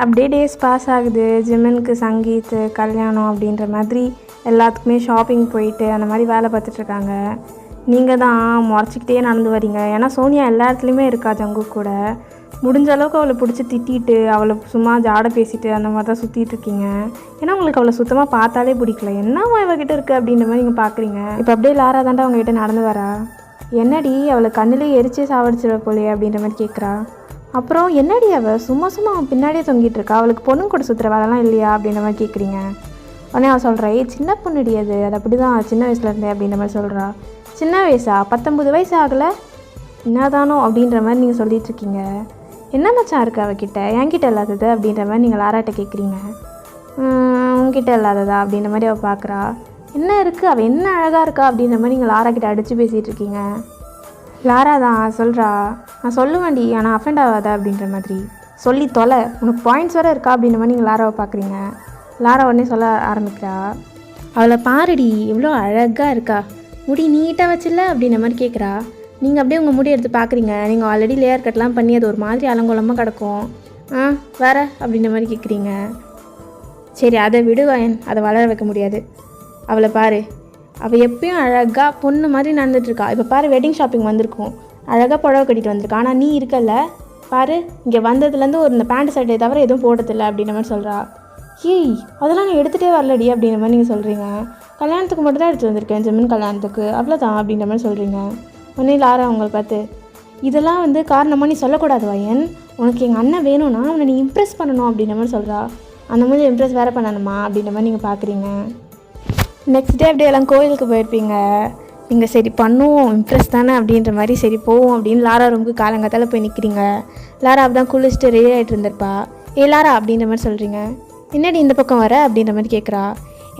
S1: அப்படியே டேஸ் பாஸ் ஆகுது. ஜிம்மனுக்கு சங்கீத் கல்யாணம் அப்படின்ற மாதிரி எல்லாத்துக்குமே ஷாப்பிங் போயிட்டு அந்த மாதிரி வேலை பார்த்துட்ருக்காங்க. நீங்கள் தான் முறைச்சிக்கிட்டே நடந்து வரீங்க. ஏன்னா சோனியா எல்லா இடத்துலையுமே இருக்கா ஜங்குக் கூட. முடிஞ்ச அளவுக்கு அவளை பிடிச்சி திட்டிட்டு அவளை சும்மா ஜாடை பேசிட்டு அந்த மாதிரி தான் சுற்றிட்டு இருக்கீங்க. ஏன்னா உங்களுக்கு அவளை சுத்தமாக பார்த்தாலே பிடிக்கல. என்னவா இவகிட்ட இருக்குது அப்படின்ற மாதிரி நீங்கள் பார்க்குறீங்க. இப்போ அப்படியே லாரா தாண்டா அவங்ககிட்ட நடந்து வரா. என்னடி அவளை கண்ணிலே எரிச்சே சாவடிச்சிட போலையே அப்படின்ற மாதிரி கேட்குறா. அப்புறம் என்னடி அவள் சும்மா அவன் பின்னாடியே தொங்கிட்டு இருக்கா, அவளுக்கு பொண்ணு கூட சுற்றுற வேலைலாம் இல்லையா அப்படின்ற மாதிரி கேட்குறீங்க. உடனே அவள் சொல்கிறா, சின்ன பொண்ணுடி அது அப்படி தான் சின்ன வயசுல இருந்தே அப்படின்ற மாதிரி சொல்கிறா. சின்ன வயசா, 19 வயசு ஆகலை என்னதானோ அப்படின்ற மாதிரி நீங்கள் சொல்லிட்டு இருக்கீங்க. என்ன மச்சான் இருக்குது அவகிட்ட, என்கிட்ட இல்லாதது அப்படின்ற மாதிரி நீங்கள் லாராட்ட கேட்குறீங்க. உங்ககிட்ட இல்லாததா அப்படின்ற மாதிரி அவள் பார்க்குறா. என்ன இருக்குது, அவள் என்ன அழகாக இருக்கா அப்படின்ற மாதிரி நீங்கள் லாரா கிட்ட அடித்து பேசிகிட்டு இருக்கீங்க. லாரா தான் சொல்கிறா, நான் சொல்லுவேன்டி ஆனால் அஃபெண்ட் ஆகாதா அப்படின்ற மாதிரி. சொல்லி தொலை, உனக்கு பாயிண்ட்ஸ் வேறு இருக்கா அப்படின்ற மாதிரி நீங்கள் லாராவை பார்க்குறீங்க. லாரா உடனே சொல்ல ஆரம்பிக்கிறா. அவளை பாருடி எவ்வளோ அழகாக இருக்கா, முடி நீட்டாக வச்சில்ல அப்படின்ற மாதிரி கேட்குறா. நீங்கள் அப்படியே உங்கள் முடி எடுத்து பார்க்குறீங்க. நீங்கள் ஆல்ரெடி லேயர் கட்லாம் பண்ணி அது ஒரு மாதிரி அலங்கோலமாக கிடக்கும். வேறு அப்படின்ற மாதிரி கேட்குறீங்க. சரி அதை விடுவேன், அதை வளர வைக்க முடியாது. அவளை பாரு, அவள் எப்பயும் அழகாக பொண்ணு மாதிரி நடந்துகிட்ருக்கா. இப்போ பாரு வெட்டிங் ஷாப்பிங் வந்திருக்கும், அழகாக புடவை கட்டிட்டு வந்திருக்கா. ஆனால் நீ இருக்கல்ல பாரு, இங்கே வந்ததுலேருந்து ஒரு இந்த பேண்ட் சட்டையை தவிர எதுவும் போட்டதில்லை அப்படின்ற மாதிரி சொல்கிறா. ஏய் அதெல்லாம் நான் எடுத்துகிட்டே வரலடி அப்படின்ற மாதிரி நீங்கள் சொல்கிறீங்க. கல்யாணத்துக்கு மட்டும் தான் எடுத்துகிட்டு வந்திருக்கேன், ஜெமின் கல்யாணத்துக்கு, அவ்வளோதான் அப்படின்ற மாதிரி சொல்கிறீங்க. உடனே லாரா அவங்களை பார்த்து, இதெல்லாம் வந்து காரணமாக நீ சொல்லக்கூடாது வயன், உனக்கு எங்கள் அண்ணன் வேணும்னா அவனை நீ இம்ப்ரெஸ் பண்ணணும் அப்படின்ற மாதிரி சொல்கிறா. அந்த மாதிரி இம்ப்ரெஸ் வேறு பண்ணணுமா அப்படின்ற மாதிரி நீங்கள் பார்க்குறீங்க. நெக்ஸ்ட் டே அப்படியே எல்லாம் கோயிலுக்கு போயிருப்பீங்க. நீங்கள் சரி பண்ணுவோம் இம்ப்ரெஸ் தானே அப்படின்ற மாதிரி சரி போவோம் அப்படின்னு லாரா ரூமுக்கு காலங்காத்தால் போய் நிற்கிறீங்க. லாரா அப்படி தான் குளிச்சுட்டு ரெடி ஆகிட்டு இருந்திருப்பா. லாரா அப்படின்ற மாதிரி சொல்கிறீங்க. என்னடி இந்த பக்கம் வர அப்படின்ற மாதிரி கேட்குறா.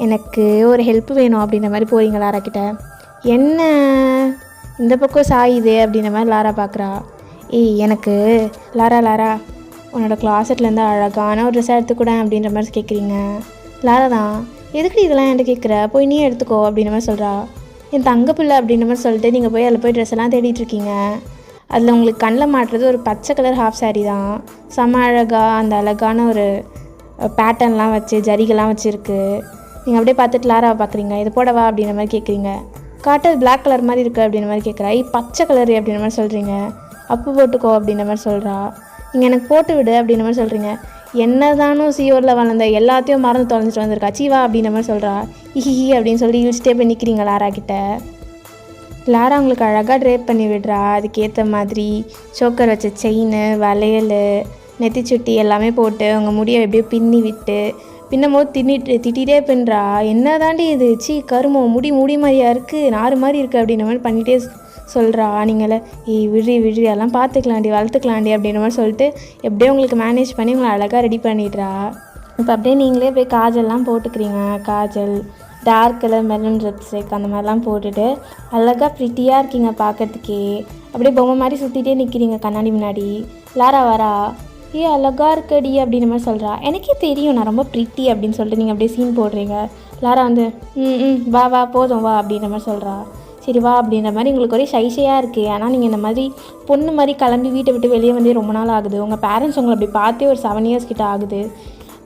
S1: எனக்கு ஒரு ஹெல்ப் வேணும் அப்படின்ற மாதிரி போகிறீங்க லாரா கிட்ட. என்ன இந்த பக்கம் சாயுது அப்படின்ற மாதிரி லாரா பார்க்குறா. எனக்கு லாரா உன்னோட கிளாஸெட்லேருந்து அழகான ஒரு ட்ரெஸ்ஸாக எடுத்துக்கூட அப்படின்ற மாதிரி கேட்குறீங்க. லாரா தான் எதுக்கு இதெல்லாம் என்கிட்ட கேட்குற, போய் நீ எடுத்துக்கோ அப்படின்ற மாதிரி சொல்கிறா. என் தங்க பிள்ளை அப்படின்ற மாதிரி சொல்லிட்டு நீங்கள் போய் அதில் போய் ட்ரெஸ் எல்லாம் தேடிட்டுருக்கீங்க. அதில் உங்களுக்கு கண்ணில் மாட்டுறது ஒரு பச்சை கலர் ஹாஃப் சாரீ தான். செம்ம அழகாக அந்த அழகான ஒரு பேட்டர்ன்லாம் வச்சு ஜரிகெல்லாம் வச்சுருக்கு. நீங்கள் அப்படியே பார்த்துட்டு லாராவை பார்க்குறீங்க. இது போடவா அப்படின்ற மாதிரி கேட்குறீங்க. காட்டு பிளாக் கலர் மாதிரி இருக்குது அப்படின்ற மாதிரி கேட்குறா. பச்சை கலரு அப்படின்ற மாதிரி சொல்கிறீங்க. அப்போ போட்டுக்கோ அப்படின்ற மாதிரி சொல்கிறா. நீங்கள் எனக்கு போட்டு விடு அப்படின்ற மாதிரி சொல்கிறீங்க. என்ன தானும் சியோரில் வளர்ந்த எல்லாத்தையும் மறந்து தொலைஞ்சிட்டு வந்திருக்கா சீவா அப்படின்ற மாதிரி சொல்கிறா. ஹிஹி அப்படின்னு சொல்லி இழுச்சிட்டே போய் நிற்கிறீங்க லாரா கிட்ட. லாரா உங்களுக்கு அழகாக ட்ரேப் பண்ணி விடுறா. அதுக்கேற்ற மாதிரி சோக்கர் வச்ச செயின், வளையல், நெத்திச்சுட்டி எல்லாமே போட்டு உங்கள் முடியை எப்படியோ பின்னி விட்டு பின்னும் போது திட்டிகிட்டே பின்றா. என்ன தாண்டி இது, கருமோ முடி மாதிரியா இருக்குது, நாறு மாதிரி இருக்குது அப்படின்ற மாதிரி பண்ணிகிட்டே சொல்கிறா. நீங்களே விழி எல்லாம் பார்த்துக்கலாண்டி வளர்த்துக்கலாண்டி அப்படின்ற மாதிரி சொல்லிட்டு எப்படியோ உங்களுக்கு மேனேஜ் பண்ணி உங்களை அழகாக ரெடி பண்ணிடுறா. இப்போ அப்படியே நீங்களே போய் காஜல்லாம் போட்டுக்கிறீங்க. Kajal, dark colour maroon lipstick அந்த மாதிரிலாம் போட்டுட்டு அழகாக ப்ரிட்டியாக இருக்கீங்க பார்க்கறதுக்கே. அப்படியே பொம்மை மாதிரி சுற்றிட்டே நிற்கிறீங்க கண்ணாடி முன்னாடி. லாரா வரா. அழகாக இருக்கடி அப்படின்ற மாதிரி சொல்கிறா. எனக்கே தெரியும் நான் ரொம்ப ப்ரிட்டி அப்படின்னு சொல்லிட்டு நீங்கள் அப்படியே சீன் போடுறீங்க. லாரா வந்து வா போதும் வா அப்படின்ற மாதிரி சொல்கிறா. சரி வா அப்படின்ற மாதிரி உங்களுக்கு ஒரே ஷையாக இருக்குது. ஏன்னா நீங்கள் இந்த மாதிரி பொண்ணு மாதிரி கிளம்பி வீட்டை விட்டு வெளியே வந்து ரொம்ப நாள் ஆகுது. உங்கள் பேரண்ட்ஸ் உங்களை அப்படி பார்த்தே ஒரு 7 இயர்ஸ் கிட்ட ஆகுது.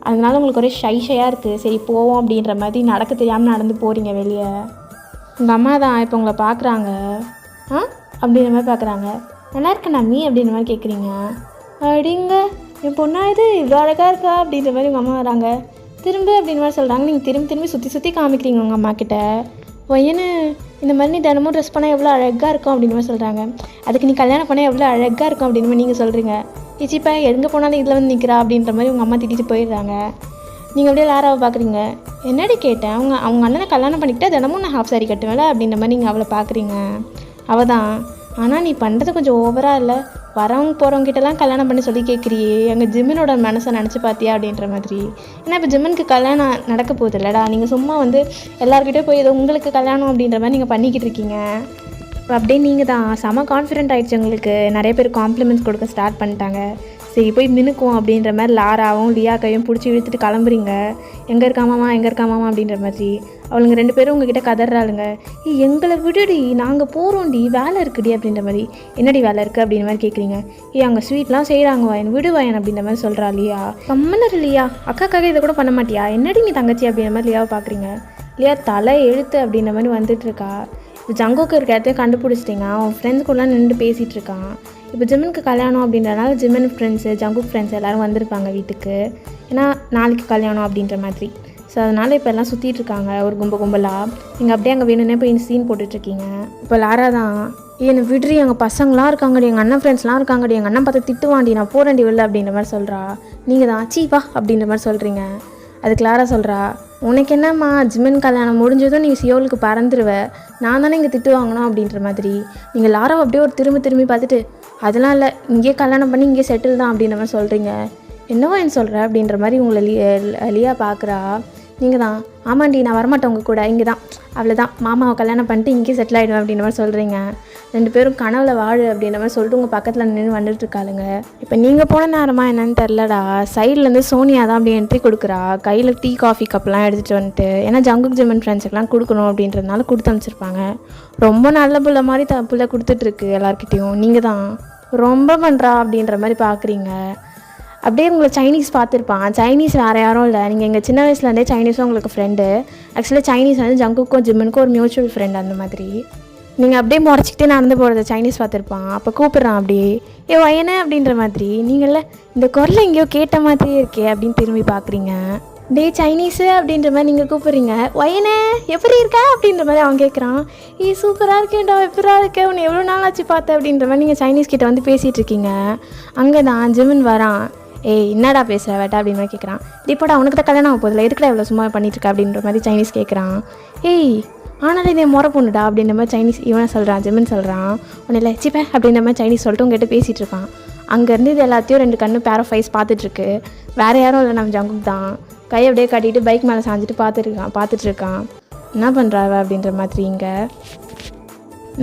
S1: அதனால உங்களுக்கு ஒரே ஷையாக இருக்குது. சரி போவோம் அப்படின்ற மாதிரி நடக்க தெரியாமல் நடந்து போகிறீங்க வெளியே. உங்கள் அம்மா தான் இப்போ உங்களை பார்க்குறாங்க. அப்படின்ற மாதிரி பார்க்குறாங்க. நல்லா இருக்கேன் நாமி அப்படின்ற மாதிரி கேட்குறீங்க. அப்படிங்க என் பொண்ணா இது இவ்வளோ அழகாக இருக்கா அப்படின்ற மாதிரி உங்கள் அம்மா வராங்க. திரும்ப அப்படின்ற மாதிரி சொல்கிறாங்க. நீங்கள் திரும்பி சுற்றி காமிக்கிறீங்க உங்கள் அம்மா கிட்ட. பையனு இந்த மாதிரி நீ தினமும் ட்ரெஸ் பண்ணால் எவ்வளோ அழகாக இருக்கும் அப்படின்ற மாதிரி சொல்கிறாங்க. அதுக்கு நீ கல்யாணம் பண்ணால் எவ்வளோ அழகாக இருக்கும் அப்படின்ற மாதிரி நீங்கள் சொல்கிறீங்க. இச்சிப்பா எங்கே போனாலும் இதில் வந்து நிற்கிறா அப்படின்ற மாதிரி உங்கள் அம்மா திட்டிட்டு போயிடுறாங்க. நீங்கள் அப்படியே லாராவை பார்க்குறீங்க. என்னடி கேட்டேன், அவங்க அண்ணனை கல்யாணம் பண்ணிக்கிட்டா தினமும் நான் ஹாஃப் சாரி கட்டுவேன்ல அப்படின்ற மாதிரி நீங்கள் அவளை பார்க்குறீங்க. அவள் தான், ஆனால் நீ பண்ணுறது கொஞ்சம் ஓவராக இல்லை, வரவங்க போகிறவங்ககிட்டலாம் கல்யாணம் பண்ணி சொல்லி கேட்குறியே, எங்கள் ஜிம்மனோட மனசை நினச்சி பார்த்தியா அப்படின்ற மாதிரி. ஏன்னா இப்போ ஜிம்மனுக்கு கல்யாணம் நடக்க போகுது இல்லைடா, நீங்கள் சும்மா வந்து எல்லாருக்கிட்டே போய் ஏதோ உங்களுக்கு கல்யாணம் அப்படின்ற மாதிரி நீங்கள் பண்ணிக்கிட்டு இருக்கீங்க. இப்போ அப்படியே நீங்கள் தான் செம கான்ஃபிடென்ட் ஆகிடுச்சு. உங்களுக்கு நிறைய பேர் காம்ப்ளிமெண்ட்ஸ் கொடுக்க ஸ்டார்ட் பண்ணிட்டாங்க. சரி போய் மினுக்கும் அப்படின்ற மாதிரி லாராவும் லியாக்கையும் பிடிச்சி இழுத்துட்டு கிளம்புறீங்க. எங்கே இருக்கா மாமா அப்படின்ற மாதிரி. அவளுங்க 2 பேரும் உங்ககிட்ட கதறாளுங்க. எங்களை விடுடி, நாங்கள் போகிறோம்டி, வேலை இருக்குடி அப்படின்ற மாதிரி. என்னடி வேலை இருக்குது அப்படின்ற மாதிரி கேட்குறீங்க. அங்கே ஸ்வீட்லாம் செய்கிறாங்க வாயன், விடுவாயன் அப்படின்ற மாதிரி சொல்கிறா லியா. கம்மனர் லியா, அக்காக்காக இதை கூட பண்ண மாட்டியா, என்னடி நீ தங்கச்சி அப்படின்ற மாதிரி லியாவை பார்க்குறீங்க. லியா தலை எழுத்து அப்படின்ற மாதிரி வந்துட்டுருக்கா. இப்போ ஜங்குக்கு இருக்க இடத்தையும் கண்டுபிடிச்சிட்டிங்க. அவன் ஃப்ரெண்ட்ஸ் கூடலாம் நின்று பேசிகிட்டு இருக்கான். இப்போ ஜிம்மனுக்கு கல்யாணம் அப்படின்றனால ஜிம்மன் ஃப்ரெண்ட்ஸு ஜங்குக் ஃப்ரெண்ட்ஸ் எல்லோரும் வந்திருப்பாங்க வீட்டுக்கு. ஏன்னா நாளைக்கு கல்யாணம் அப்படின்ற மாதிரி. ஸோ அதனால் இப்போ எல்லாம் சுற்றிட்டு இருக்காங்க ஒரு கும்பலாக. நீங்கள் அப்படியே அங்கே வேணும்னே போய் சீன் போட்டுட்ருக்கீங்க. இப்போ லாரா தான், என்னை விடுறி, எங்கள் பசங்களாம் இருக்காங்கடி, எங்கள் அண்ணன் ஃப்ரெண்ட்ஸ்லாம் இருக்காங்கடி, எங்கள் அண்ணன் பார்த்து திட்டுவாண்டி, நான் போகிறேன்டி வெளில அப்படின்ற மாதிரி சொல்கிறா. நீங்கள் தான் சீப்பா அப்படின்ற மாதிரி சொல்கிறீங்க. அதுக்கு லாரா சொல்கிறா, உனக்கு என்னம்மா, ஜிம்மன் கல்யாணம் முடிஞ்சதும் நீ சியோலுக்கு பறந்துருவ, நான் தானே இங்கே திட்டு வாங்கணும் அப்படின்ற மாதிரி. நீங்கள் லாராவை அப்படியே ஒரு திரும்பி பார்த்துட்டு, அதெல்லாம் இல்லை, இங்கேயே கல்யாணம் பண்ணி இங்கே செட்டில் தான் அப்படின்ற மாதிரி சொல்கிறீங்க. என்னவோ என்ன சொல்கிற அப்படின்ற மாதிரி உங்களை லியா பார்க்குறா. நீங்கள் தான், ஆமாண்டி நான் வரமாட்டேன் உங்கள் கூட, இங்கே தான் அவ்வளோதான், மாமாவை கல்யாணம் பண்ணிட்டு இங்கே செட்டில் ஆகிடுவேன் அப்படின்ற மாதிரி சொல்கிறீங்க. 2 பேரும் கனவுல வாழு அப்படின்ற மாதிரி சொல்லிட்டு உங்கள் பக்கத்தில் நின்று வந்துட்டுருக்காளுங்க. இப்போ நீங்கள் போன நேரமாக என்னன்னு தெரிலடா, சைட்லேருந்து சோனியா தான் அப்படி என்ட்ரி கொடுக்குறா. கையில் டீ காஃபி கப்லாம் எடுத்துகிட்டு வந்துட்டு, ஏன்னா ஜங்குக் ஜிம்மன் ஃப்ரெண்ட்ஸுக்கெலாம் கொடுக்கணும் அப்படின்றதுனால கொடுத்து அனுப்பிச்சிருப்பாங்க. ரொம்ப நல்ல புள்ள மாதிரி புள்ள கொடுத்துட்ருக்கு எல்லாருக்கிட்டேயும். நீங்கள் தான் ரொம்ப பண்ணுறா அப்படின்ற மாதிரி பார்க்குறீங்க. அப்படியே உங்களை சைனீஸ் பார்த்துருப்பான். சைனீஸ் வேறு யாரும் இல்லை, நீங்கள் எங்கள் சின்ன வயசுலேருந்தே சைனீஸும் உங்களுக்கு ஃப்ரெண்டு. ஆக்சுவலாக சைனீஸ் வந்து ஜங்குக்கும் ஜிம்மனுக்கும் ஒரு மியூச்சுவல் ஃப்ரெண்ட் அந்த மாதிரி. நீங்கள் அப்படியே முறைச்சிக்கிட்டே நடந்து போகிறத சைனீஸ் பார்த்துருப்பான். அப்போ கூப்பிட்றான் அப்படியே, வயனே அப்படின்ற மாதிரி. நீங்கள இந்த குரலை எங்கேயோ கேட்ட மாதிரியே இருக்கே அப்படின்னு திரும்பி பார்க்குறீங்க. டே சைனீஸு அப்படின்ற மாதிரி நீங்கள் கூப்பிட்றீங்க. வயனே எப்படி இருக்க அப்படின்ற மாதிரி அவன் கேட்குறான். சூப்பராக இருக்கேன்டா, எப்படா இருக்கேன், உன்னை எவ்வளோ நாள் ஆச்சு பார்த்தேன் அப்படின்ற மாதிரி நீங்கள் சைனீஸ் கிட்ட வந்து பேசிகிட்டு இருக்கீங்க. அங்கே தான் ஜிம்மன் வரான். என்னடா பேசுகிற வேட்டா அப்படின்னு மாதிரி கேட்குறான். இப்போடா உனக்கு தான் கல்யாணம் ஆக போதில்ல, எதுக்குடா இவ்வளோ சும்மா பண்ணிட்டுருக்க அப்படின்ற மாதிரி சைனீஸ் கேட்குறான். ஆனாலும் இதே முறை பொண்ணுடா அப்படின்ற மாதிரி சைனீஸ் இவனை சொல்கிறான். ஜிம்மன் சொல்கிறான். ஒன்றும் இல்லை சிப்பேன் அப்படின்ற மாதிரி சைனீஸ் சொல்லிட்டு உங்ககிட்ட பேசிகிட்டு இருக்கான். அங்கேருந்து இது எல்லாத்தையும் 2 கண்ணு பேர் ஆஃப் ஐஸ் பார்த்துட்ருக்கு. வேறு யாரும் இல்லை, நம்ம ஜங்குக் தான். கையை அப்படியே கட்டிட்டு பைக் மேலே சாஞ்சிட்டு பார்த்துட்ருக்கான். என்ன பண்ணுறாவ அப்படின்ற மாதிரி. இங்கே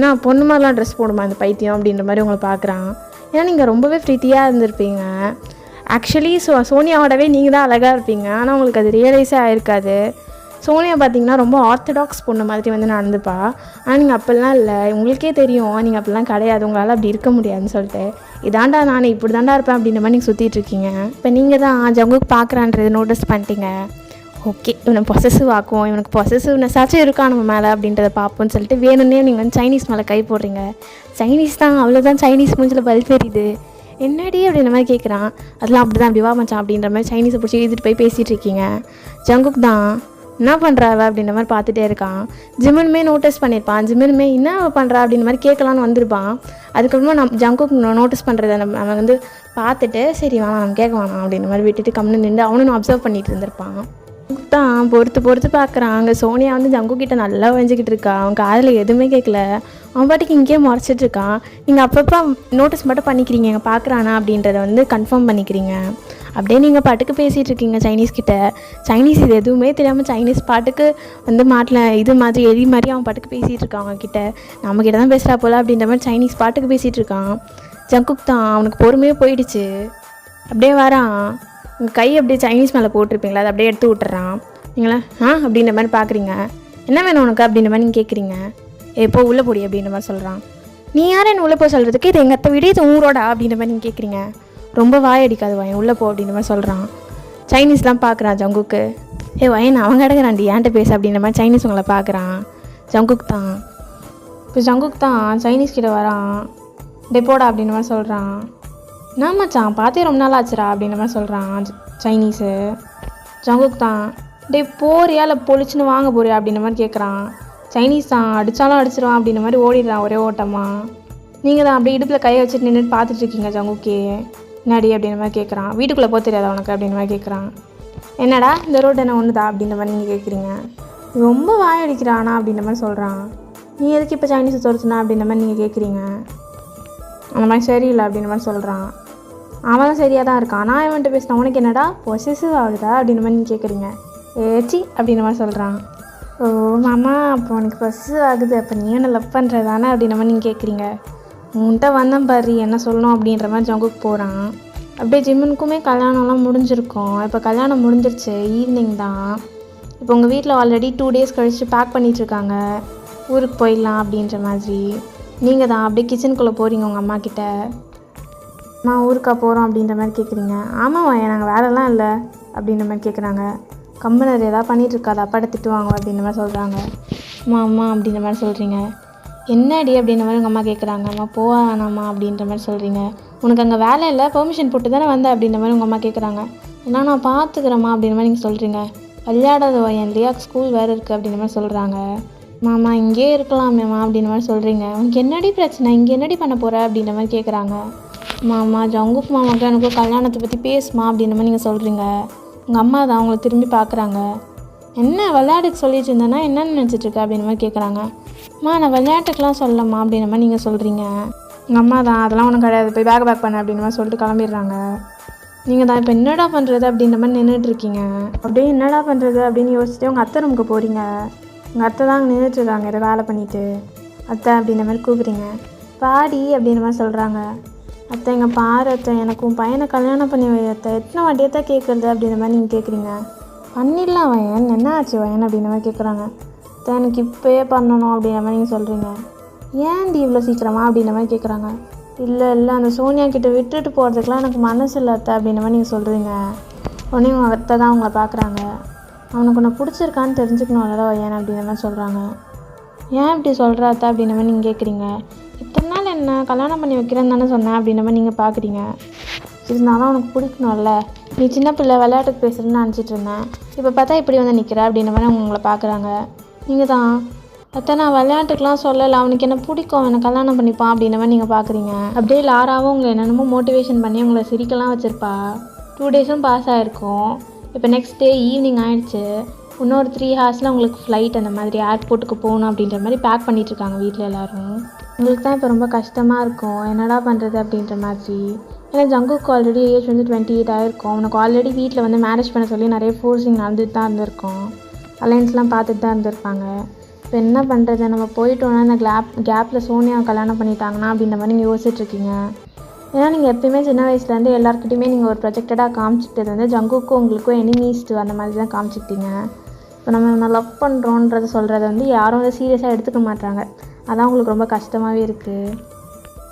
S1: நான் பொண்ணு மாதிரிலாம் ட்ரெஸ் போடுமா இந்த பைத்தியம் அப்படின்ற மாதிரி உங்களை பார்க்குறான். ஏன்னா நீங்கள் ரொம்பவே ஃப்ரீத்தியாக இருந்திருப்பீங்க. ஆக்சுவலி சோனியாவோடவே நீங்கள் தான் அழகாக இருப்பீங்க. ஆனால் உங்களுக்கு அது ரியலைஸே ஆகிருக்காது. சோனியா பார்த்தீங்கன்னா ரொம்ப ஆர்த்தடாக்ஸ் பொண்ணு மாதிரி வந்து நடந்துப்பா. ஆனால் நீங்கள் அப்படிலாம் இல்லை, உங்களுக்கே தெரியும் நீங்கள் அப்படிலாம் கிடையாது, உங்களால் அப்படி இருக்க முடியாதுன்னு சொல்லிட்டு. இதாண்டா நான் இப்படி தாண்டா இருப்பேன் அப்படின்ற மாதிரி நீங்கள் சுற்றிட்டுருக்கீங்க. இப்போ நீங்கள் தான் ஜங்குக்கு பார்க்குறான்றது நோட்டீஸ் பண்ணிட்டீங்க. ஓகே, இவனை பொசசிவ் ஆக்குவோம், இவனுக்கு பொசசிவ்னஸாச்சும் இருக்கா நம்ம மேலே அப்படின்றத பார்ப்போம்னு சொல்லிட்டு வேணும்னே நீங்கள் வந்து சைனீஸ் மேலே கை போடுறீங்க. சைனீஸ் தான், அவ்வளோதான், சைனீஸ் மூஞ்சில் பல்ப் எரியுது. என்னடி அப்படின்ற மாதிரி கேட்குறான். அதெல்லாம் அப்படி தான், அப்படி வா மச்சான் அப்படின்ற மாதிரி சைனீஸை பிடிச்சி எழுதிட்டு போய் பேசிகிட்டு இருக்கீங்க. ஜங்குக் தான் என்ன பண்ணுறாவ அப்படின்ற மாதிரி பார்த்துட்டே இருக்கான். ஜிம்மனுமே நோட்டீஸ் பண்ணியிருப்பான். ஜிம்மனுமே என்ன பண்ணுறா அப்படின்ற மாதிரி கேட்கலான்னு வந்திருப்பான். அதுக்கப்புறமா ஜங்குக் நோட்டீஸ் பண்ணுறத நம்ம வந்து பார்த்துட்டு சரி வேணாம் நம்ம கேட்க வேணாம் அப்படின்ற மாதிரி விட்டுட்டு கம்முன்னு நின்று அவனும் அப்சர்வ் பண்ணிட்டு இருந்திருப்பான். தான் பொறுத்து பார்க்குறான். அங்கே சோனியா வந்து ஜங்குக்கிட்ட நல்லா வஞ்சிக்கிட்டு இருக்கா. அவன் காதில் எதுவுமே கேட்கல. அவன் பாட்டுக்கு இங்கேயே முறைச்சிட்டு இருக்கான். நீங்கள் அப்பப்போ நோட்டீஸ் மட்டும் பண்ணிக்கிறீங்க, எங்கள் பார்க்குறானா அப்படின்றத வந்து கன்ஃபார்ம் பண்ணிக்கிறீங்க. அப்படியே நீங்கள் பாட்டுக்கு பேசிகிட்டு இருக்கீங்க சைனீஸ்கிட்ட. சைனீஸ் இது எதுவுமே தெரியாமல் சைனீஸ் பாட்டுக்கு வந்து மாட்டில் இது மாதிரி எரி மாதிரி அவன் பாட்டுக்கு பேசிகிட்டு இருக்கான். அவங்கக்கிட்ட நம்மக்கிட்ட தான் பேசுகிறா போல் அப்படின்ற மாதிரி சைனீஸ் பாட்டுக்கு பேசிகிட்டு இருக்கான். ஜங்குக் தான் அவனுக்கு பொறுமையே போயிடுச்சு. அப்படியே வரான். உங்கள் கை அப்படியே சைனீஸ் மேலே போட்டிருப்பீங்களா, அதை அப்படியே எடுத்து விட்டுறான். நீங்களா அப்படின்ற மாதிரி பார்க்குறீங்க. என்ன வேணும் உனக்கு அப்படின்ற மாதிரி நீங்கள் கேட்குறீங்க. எப்போ உள்ளே போடி அப்படின்ற மாதிரி சொல்கிறான். நீ யார் என்ன உள்ளே போய் சொல்கிறதுக்கு, இது எங்கள் அத்தை வீடு, இது ஊரோடா அப்படின்ற மாதிரி நீங்கள் கேட்குறீங்க. ரொம்ப வாய் அடிக்காது வயன், உள்ளே போ அப்படின்ற மாதிரி சொல்கிறான். சைனீஸ்லாம் பார்க்குறான் ஜங்குக்கு. வயன் அவங்க இடங்கிறாண்டி ஏன்ட்ட பேச அப்படின்ற மாதிரி சைனீஸ் உங்களை பார்க்குறான். ஜங்குக் தான் இப்போ ஜங்குக் தான் சைனீஸ் கிட்ட வரான். போடா அப்படின்ற மாதிரி சொல்கிறான். என்ன மச்சான் பார்த்தே ரொம்ப நாள் ஆச்சுரா அப்படின்ற மாதிரி சொல்கிறான் சைனீஸு. ஜங்குக் தான் போறியா இல்லை பொழிச்சுன்னு வாங்க போறியா அப்படின்ற மாதிரி கேட்குறான். சைனீஸ் தான் அடித்தாலும் அடிச்சிடுவான் அப்படின்ற மாதிரி ஓடிடுறான் ஒரே ஓட்டமாக. நீங்கள் தான் அப்படியே இடுப்பில் கையை வச்சுட்டு நின்றுட்டு பார்த்துட்ருக்கீங்க ஜங்குக்கே. என்னடி அப்படின்ற மாதிரி கேட்குறான். வீட்டுக்குள்ளே போக தெரியாதா உனக்கு அப்படின்ற மாதிரி கேட்குறான். என்னடா இந்த ரோடு என்ன ஒன்றுதா அப்படின்ற மாதிரி நீங்கள் கேட்குறீங்க. ரொம்ப வாயடிக்கிறானா அப்படின்ற மாதிரி சொல்கிறான். நீ எதுக்கு இப்போ சைனீஸை துரத்துனா அப்படின்ற மாதிரி நீங்கள் கேட்குறீங்க. அந்த மாதிரி சரியில்லை அப்படின்ற மாதிரி சொல்கிறான். அவன் சரியாக தான் இருக்கான், நான் இவன்ட்டு பேசினேன், உனக்கு என்னடா பொசசிவ் ஆகுதா அப்படின்ற மாதிரி நீங்கள் கேட்குறீங்க. ஏச்சி அப்படின்ற மாதிரி சொல்கிறான். ஓ மாமா அப்போ உனக்கு பொசசிவ் ஆகுது, அப்போ நீ என்ன லவ் பண்ணுறதானே அப்படின்ற மாதிரி நீங்கள் கேட்குறீங்க. உன்கிட்ட வந்தேன் பாரு என்ன சொல்லணும் அப்படின்ற மாதிரி ஜங்குக்கு போகிறான். அப்படியே ஜிம்முனுக்குமே கல்யாணம்லாம் முடிஞ்சிருக்கோம். இப்போ கல்யாணம் முடிஞ்சிருச்சு, ஈவினிங் தான். இப்போ உங்கள் வீட்டில் ஆல்ரெடி 2 days கழிச்சு பேக் பண்ணிகிட்ருக்காங்க, ஊருக்கு போயிடலாம் அப்படின்ற மாதிரி. நீங்கள் தான் அப்படியே கிச்சனுக்குள்ளே போகிறீங்க உங்கள் அம்மா கிட்ட. அம்மா ஊருக்கா போகிறோம் அப்படின்ற மாதிரி கேட்குறீங்க. ஆமாம்மா நாங்கள் வேலைலாம் இல்லை அப்படின்ற மாதிரி கேட்குறாங்க. கம்பெனர் எதாவது பண்ணிகிட்ருக்காது, அப்பாட்ட திட்டுவாங்க அப்படின்ற மாதிரி சொல்கிறாங்க. அம்மா அப்படின்ற மாதிரி சொல்கிறீங்க. என்னடி அப்படின்ற மாதிரி உங்கள் அம்மா கேட்குறாங்க. அம்மா போவா வேணாம்மா அப்படின்ற மாதிரி சொல்கிறீங்க. உனக்கு அங்கே வேலை இல்லை, பெர்மிஷன் போட்டு தானே வந்த அப்படின்ற மாதிரி உங்கள் அம்மா கேட்குறாங்க. எல்லாம் நான் பார்த்துக்கிறேம்மா அப்படின்ற மாதிரி நீங்கள் சொல்கிறீங்க. விளையாடாத வயன் இல்லையா, ஸ்கூல் வேறு இருக்குது அப்படின்ற மாதிரி சொல்கிறாங்க. மாமா இங்கே இருக்கலாமேம்மா அப்படின்ற மாதிரி சொல்கிறீங்க. உனக்கு என்னடி பிரச்சனை, இங்கே என்னடி பண்ண போகிற அப்படின்ற மாதிரி கேட்குறாங்க. மாமா ஜங்குக் மாமாக்கு எனக்கு கல்யாணத்தை பற்றி பேசுமா அப்படின்ற மாதிரி நீங்கள் சொல்கிறீங்க. உங்கள் அம்மா தான் அவங்கள திரும்பி பார்க்குறாங்க. என்ன விளையாட்டுக்கு சொல்லிட்டு இருந்தேன்னா என்னென்னு நினச்சிட்ருக்க அப்படின்ற மாதிரி கேட்குறாங்க. அம்மா நான் விளையாட்டுக்கெலாம் சொல்லம்மா அப்படின்ற மாதிரி நீங்கள் சொல்கிறீங்க. உங்கள் அம்மா தான் அதெல்லாம் ஒன்றும் கிடையாது, போய் பேக் பண்ண அப்படின்ற மாதிரி சொல்லிட்டு கிளம்பிடுறாங்க. நீங்கள் தான் இப்போ என்னடா பண்ணுறது அப்படின்ற மாதிரி நின்றுட்டுருக்கீங்க. அப்படியே என்னடா பண்ணுறது அப்படின்னு யோசிச்சுட்டு உங்கள் அத்தை ரூமுக்கு போகிறீங்க. உங்கள் அத்தை தான் அங்கே நின்றுட்டுருக்காங்க ஏதோ வேலை பண்ணிவிட்டு. அத்தை அப்படின்ற மாதிரி கூப்பிட்றீங்க. பாடி அப்படின்ற மாதிரி சொல்கிறாங்க. அத்தை எங்கள் பாரு அத்தை, எனக்கும் பையனை கல்யாணம் பண்ணி வை அத்தை, எத்தனை வாட்டியத்தான் கேட்குறது அப்படின்ற மாதிரி நீங்கள் கேட்குறீங்க. பண்ணிடலாம் வயன், என்ன ஆச்சு வயன் அப்படின்ற மாதிரி கேட்குறாங்க. அத்தை எனக்கு இப்போயே பண்ணணும் அப்படின்ற மாதிரி நீங்கள் சொல்கிறீங்க. ஏன்டி இவ்வளோ சீக்கிரமா அப்படின்ற மாதிரி கேட்குறாங்க. இல்லை அந்த சோனியா கிட்டே விட்டுட்டு போகிறதுக்கெலாம் எனக்கு மனசு இல்லை அத்தை அப்படின்ற மாதிரி நீங்கள் சொல்கிறீங்க. உடனே உங்கள் அத்தை தான் அவங்கள பார்க்குறாங்க. அவனுக்கு உன்னை பிடிச்சிருக்கான்னு தெரிஞ்சுக்கணும்ல வயன் அப்படின்ற மாதிரி சொல்கிறாங்க. ஏன் இப்படி சொல்கிற அத்தை அப்படின்ற மாதிரி நீங்கள் கேட்குறீங்க. இத்தனை நாள் என்ன கல்யாணம் பண்ணி வைக்கிறேன்னு தானே சொன்னேன் அப்படின்ற மாதிரி நீங்கள் பார்க்குறீங்க. இருந்தாலும் அவனுக்கு பிடிக்கணும்ல, நீ சின்ன பிள்ளை விளையாட்டுக்கு பேசுகிறேன்னு நினச்சிட்டு இருந்தேன், இப்போ பார்த்தா இப்படி வந்து நிற்கிற அப்படின்ற மாதிரி அவங்க உங்களை பார்க்குறாங்க. நீங்கள் தான் அத்தை நான் விளையாட்டுக்கெலாம் சொல்லலை, அவனுக்கு என்ன பிடிக்கும், அவனை கல்யாணம் பண்ணிப்பான் அப்படின்ற மாதிரி நீங்கள் பார்க்குறீங்க. அப்படியே லாராவும் உங்களை என்னென்னமோ மோட்டிவேஷன் பண்ணி உங்களை சிரிக்கலாம் வச்சுருப்பா. 2 days பாஸ் ஆகிருக்கும். இப்போ நெக்ஸ்ட் டே ஈவினிங் ஆகிடுச்சு. இன்னொரு 3 hours உங்களுக்கு ஃப்ளைட் அந்த மாதிரி ஏர்போர்ட்டுக்கு போகணும் அப்படின்ற மாதிரி பேக் பண்ணிகிட்ருக்காங்க வீட்டில் எல்லோரும். உங்களுக்கு தான் இப்போ ரொம்ப கஷ்டமாக இருக்கும், என்னடா பண்ணுறது அப்படின்ற மாதிரி. ஏன்னா ஜங்குக்கு ஆல்ரெடி ஏஜ் வந்து 28 ஆகிருக்கும். அவனுக்கு ஆல்ரெடி வீட்டில் வந்து மேரேஜ் பண்ண சொல்லி நிறைய ஃபோர்ஸிங் நடந்துட்டு தான் இருந்திருக்கும், அலைன்ஸ்லாம் பார்த்துட்டு தான் இருந்திருப்பாங்க. இப்போ என்ன பண்ணுறது, நம்ம போயிட்டோன்னா இந்த கேப்பில் சோனியா கல்யாணம் பண்ணிட்டாங்கன்னா அப்படின்ற மாதிரி நீங்கள் யோசிச்சுட்ருக்கீங்க. ஏன்னா நீங்கள் எப்பயுமே சின்ன வயசுலேருந்து எல்லாருக்கிட்டையுமே நீங்கள் ஒரு ப்ரொஜெக்டடாக காமிச்சிக்கிட்டது வந்து ஜங்குக்கும் உங்களுக்கும் எனிமீஸ்ட்டு அந்த மாதிரி தான் காமிச்சிக்கிட்டீங்க. இப்போ நம்ம லவ் பண்ணுறோன்றத சொல்கிறத வந்து யாரும் வந்து சீரியஸாக எடுத்துக்க மாட்டாங்க. அதான் உங்களுக்கு ரொம்ப கஷ்டமாகவே இருக்குது.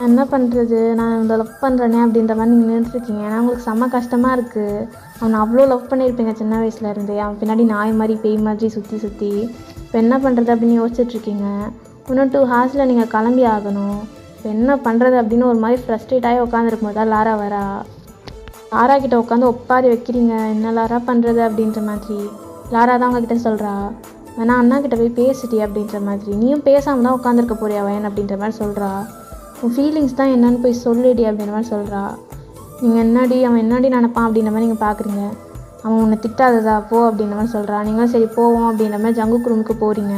S1: என்ன பண்ணுறது, நான் இந்த லவ் பண்ணுறேனே அப்படின்ற மாதிரி நீங்கள் நின்றுட்டுருக்கீங்க. ஏன்னா உங்களுக்கு செம்ம கஷ்டமாக இருக்குது. அவனை அவ்வளோ லவ் பண்ணியிருப்பீங்க சின்ன வயசுலேருந்தே. அவன் பின்னாடி நாய் மாதிரி பேய் மாதிரி சுற்றி இப்போ என்ன பண்ணுறது அப்படின்னு யோசிச்சுட்ருக்கீங்க. இன்னும் 2 hours நீங்கள் கிளம்பி ஆகணும். இப்போ என்ன பண்ணுறது அப்படின்னு ஒரு மாதிரி ஃப்ரஸ்ட்ரேட் ஆகி உட்காந்துருக்கும் போது லாரா வரா. லாரா கிட்டே உட்காந்து ஒப்பாரி வைக்கிறீங்க, என்ன லாரா பண்ணுறது அப்படின்ற மாதிரி. லாரா தான் உங்ககிட்ட சொல்கிறா, வேணா அண்ணா கிட்டே போய் பேசிட்டி அப்படின்ற மாதிரி. நீயும் பேசாமல் தான் உட்காந்துருக்க போறியா வயன் அப்படின்ற மாதிரி சொல்கிறா. உன் ஃபீலிங்ஸ் தான் என்னன்னு போய் சொல்லிடி அப்படின்ற மாதிரி சொல்கிறா. நீங்கள் அவன் என்னடி நினைப்பான் அப்படின்ற மாதிரி நீங்கள் பார்க்குறீங்க. அவன் உன்னை திட்டாததா போ அப்படின்ற மாதிரி சொல்கிறா. நீங்களும் சரி போவோம் அப்படின்ற மாதிரி ஜங்குக் ரூமுக்கு போகிறீங்க.